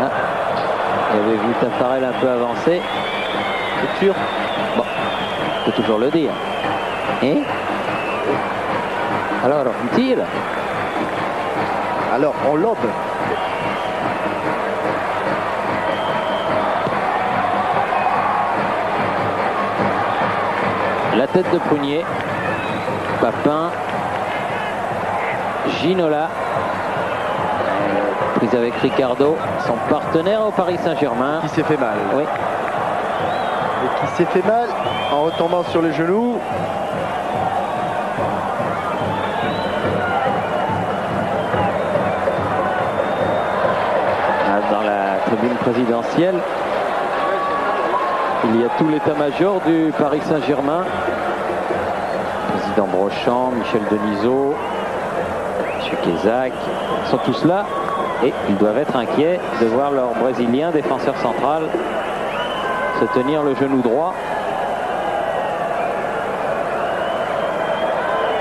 Ah. Il avait vu Tafarel un peu avancer. C'est sûr. Bon, faut toujours le dire. Et alors, un tir. Alors, on lobe. La tête de Prunier. Papin. Ginola. Prise avec Ricardo, son partenaire au Paris Saint-Germain. Qui s'est fait mal. Oui. Et qui s'est fait mal en retombant sur le genou. Dans la tribune présidentielle, il y a tout l'état-major du Paris Saint-Germain. Président Brochant, Michel Denisot, M. Kézak, sont tous là et ils doivent être inquiets de voir leur Brésilien, défenseur central, se tenir le genou droit.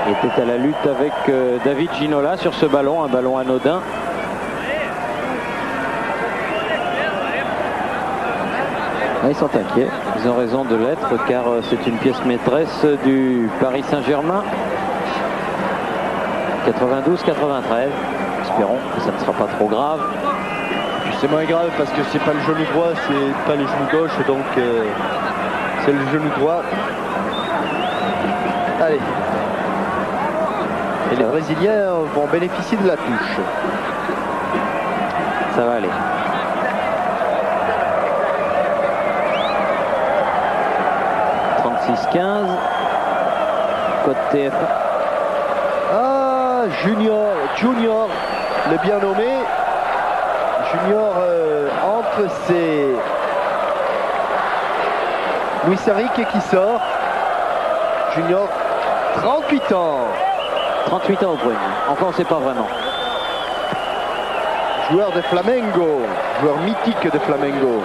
Il était à la lutte avec David Ginola sur ce ballon, un ballon anodin. Ils sont inquiets, ils ont raison de l'être car c'est une pièce maîtresse du Paris Saint-Germain. 92-93. Espérons que ça ne sera pas trop grave. C'est moins grave parce que c'est pas le genou droit, c'est pas le genou gauche, donc c'est le genou droit. Allez. Et les Brésiliens vont bénéficier de la touche. Ça va aller. Code TF1. Ah, Junior, le bien nommé. Junior entre ses Luis Enrique qui sort. Junior, 38 ans. 38 ans au premier. Encore on ne sait pas vraiment. Joueur de Flamengo, joueur mythique de Flamengo.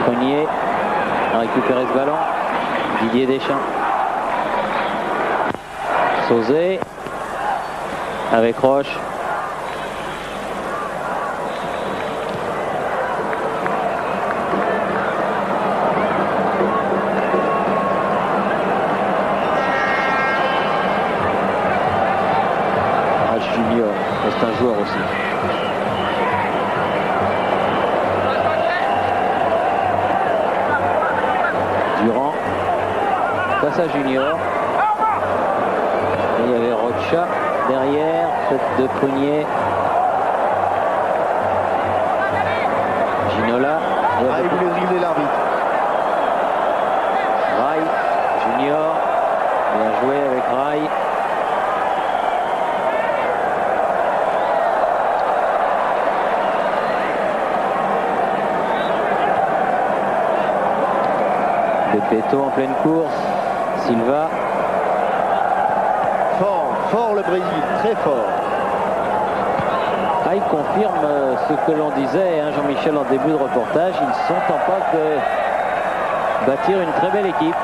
Prunier a récupéré ce ballon. Didier Deschamps. Sauzé avec Roche. Junior, c'est un joueur aussi. Durand, face à Junior. Et il y avait Rocha derrière, tête de Prunier. Ginola. Ah, il voulait dribbler l'arbitre. Rai, Junior, bien joué avec Rai. Bebeto en pleine course. Silva. Fort le Brésil, très fort. Ah, il confirme ce que l'on disait, hein, Jean-Michel, en début de reportage. Ils sont en passe de bâtir une très belle équipe.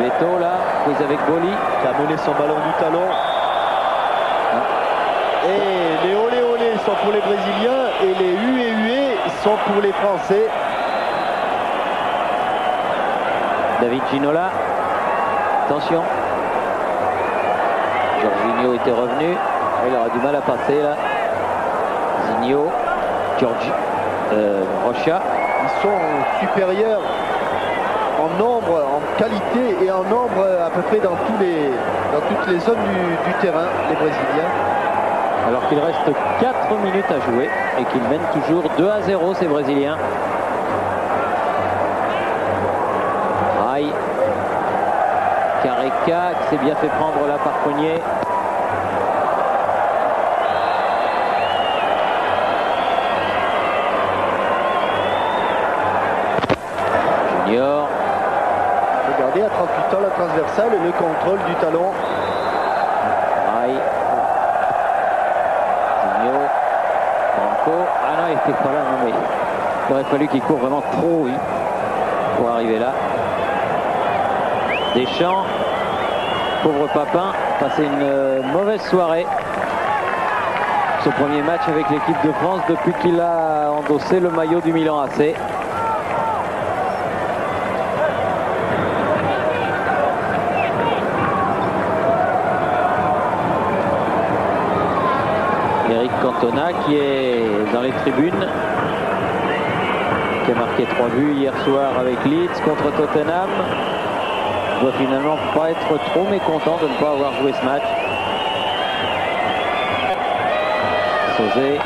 Beto là, prise avec Boli. Qui a mené son ballon du talon. Et les olé olé sont pour les Brésiliens et les hué sont pour les Français. David Ginola. Attention. Jorginho était revenu. Il aura du mal à passer là. Zinho. Rocha. Ils sont supérieurs en nombre, en qualité et en nombre à peu près dans toutes les zones du terrain, les Brésiliens. Alors qu'il reste 4 minutes à jouer et qu'ils mènent toujours 2-0 ces Brésiliens. Rai. Careca qui s'est bien fait prendre là par Fournier. Junior. Regardez à 38 ans la transversale et le contrôle du talon. Rai. Zinho. Branco. Ah non, il n'était pas là, non, mais il aurait fallu qu'il court vraiment trop vite pour arriver là. Deschamps, pauvre Papin, passé une mauvaise soirée. Son premier match avec l'équipe de France depuis qu'il a endossé le maillot du Milan AC. Eric Cantona qui est dans les tribunes, qui a marqué 3 buts hier soir avec Leeds contre Tottenham. Il doit finalement pas être trop mécontent de ne pas avoir joué ce match. Sauzé,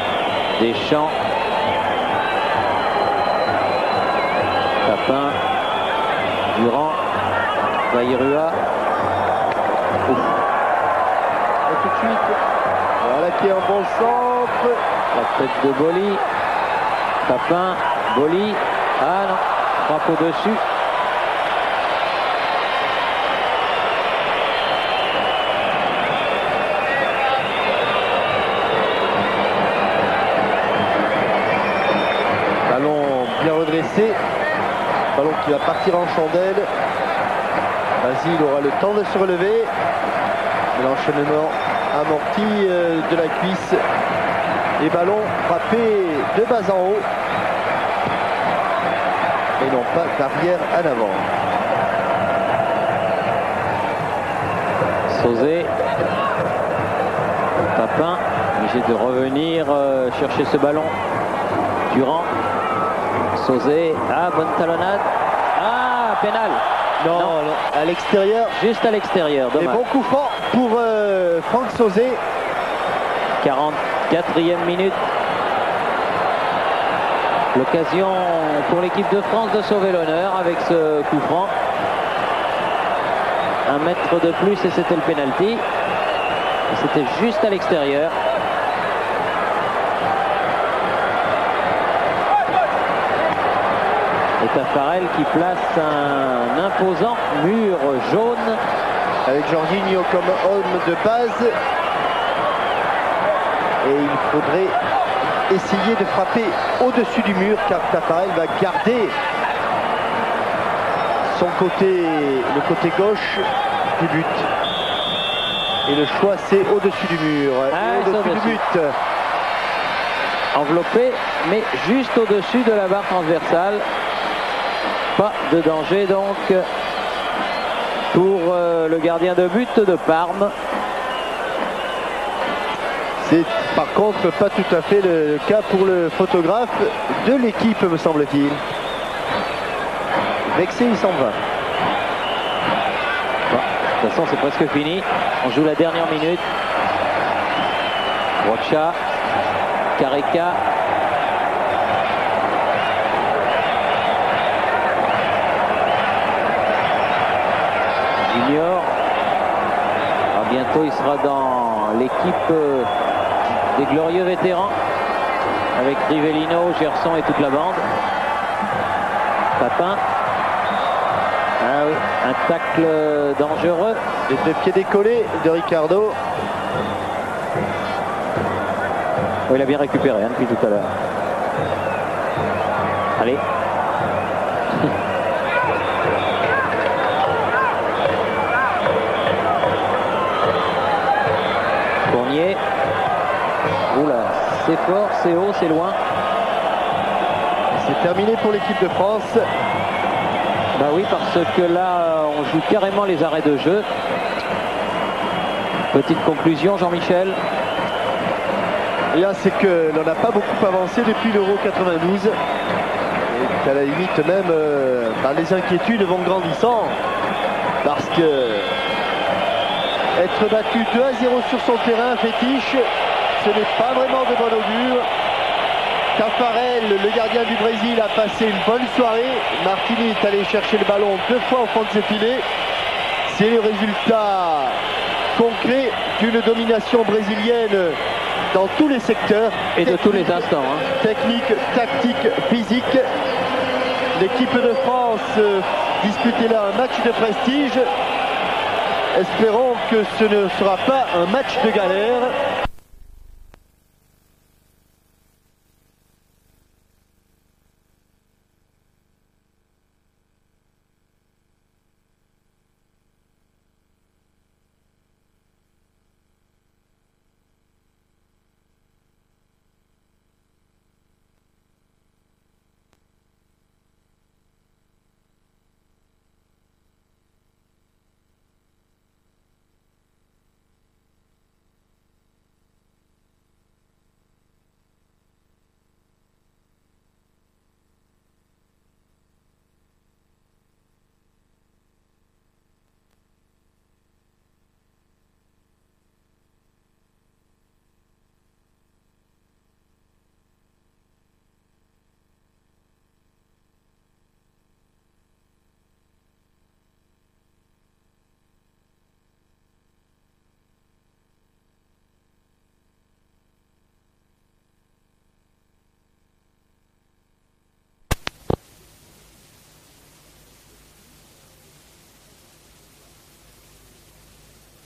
Deschamps, Papin, Durand, Bayrua. Et tout de suite, voilà qui est un bon centre. La tête de Boli. Papin, Boli. Ah non, frappe au-dessus. Bien redressé, ballon qui va partir en chandelle. Basile aura le temps de se relever. L'enchaînement amorti de la cuisse et ballon frappé de bas en haut et non pas d'arrière en avant. Sauzé, Papin obligé de revenir chercher ce ballon. Durand. Sauzé, ah bonne talonnade, ah pénal. Non, à l'extérieur. Juste à l'extérieur, Et dommage. bon coup franc pour Franck Sauzé. 44e minute. L'occasion pour l'équipe de France de sauver l'honneur avec ce coup franc. 1 mètre de plus et c'était le pénalty. C'était juste à l'extérieur. Et Taffarel qui place un imposant mur jaune. Avec Jorginho comme homme de base. Et il faudrait essayer de frapper au-dessus du mur car Taffarel va garder son côté, le côté gauche du but. Et le choix c'est au-dessus du mur. Au-dessus du but. Enveloppé, mais juste au-dessus de la barre transversale. Pas de danger donc pour le gardien de but de Parme. C'est par contre pas tout à fait le cas pour le photographe de l'équipe, me semble-t-il. Vexé, il s'en va. Bon, de toute façon, c'est presque fini. On joue la dernière minute. Rocha, Careca. Junior. Alors bientôt, il sera dans l'équipe des glorieux vétérans avec Rivellino, Gerson et toute la bande. Papin. Ah oui, un tacle dangereux. Les 2 pieds décollés de Ricardo. Oh, il a bien récupéré hein, depuis tout à l'heure. Allez. C'est fort, c'est haut, c'est loin. C'est terminé pour l'équipe de France. Bah oui, parce que là, on joue carrément les arrêts de jeu. Petite conclusion, Jean-Michel. Là, c'est que l'on n'a pas beaucoup avancé depuis l'Euro 92. Et qu'à la limite même, les inquiétudes vont grandissant. Parce que être battu 2-0 sur son terrain fétiche, ce n'est pas vraiment de bon augure. Tafarel, le gardien du Brésil, a passé une bonne soirée. Martini est allé chercher le ballon 2 fois au fond de ses filets. C'est le résultat concret d'une domination brésilienne dans tous les secteurs. Et de tous les instants. Technique, tactique, physique. L'équipe de France disputait là un match de prestige. Espérons que ce ne sera pas un match de galère.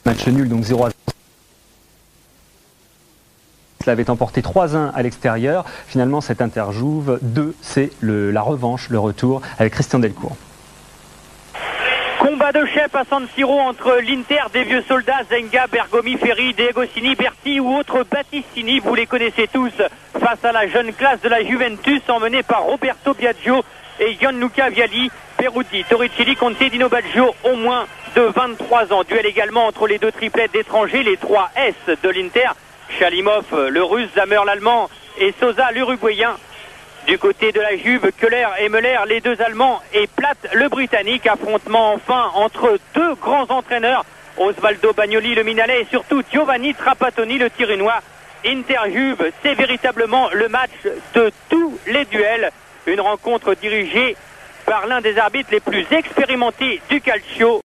Match nul, donc 0-0. Avait emporté 3-1 à l'extérieur. Finalement, cette interjouve 2, c'est la revanche, le retour avec Christian Delcourt. Combat de chef à San Siro entre l'Inter des vieux soldats, Zenga, Bergomi, Ferri, D'Agostini, Berti ou autres Battistini, vous les connaissez tous, face à la jeune classe de la Juventus emmenée par Roberto Biagio et Gianluca Vialli, Peruzzi, Torricelli, Conte, Dino Baggio, au moins de 23 ans. Duel également entre les deux triplettes d'étrangers, les 3 S de l'Inter, Chalimov, le russe, Zamer, l'allemand, et Sosa, l'uruguayen. Du côté de la Juve, Köhler et Müller, les deux Allemands, et Platt, le Britannique. Affrontement enfin entre deux grands entraîneurs, Osvaldo Bagnoli, le Minalais, et surtout Giovanni Trapattoni, le Tirrenois. Inter-Juve, c'est véritablement le match de tous les duels. Une rencontre dirigée par l'un des arbitres les plus expérimentés du calcio.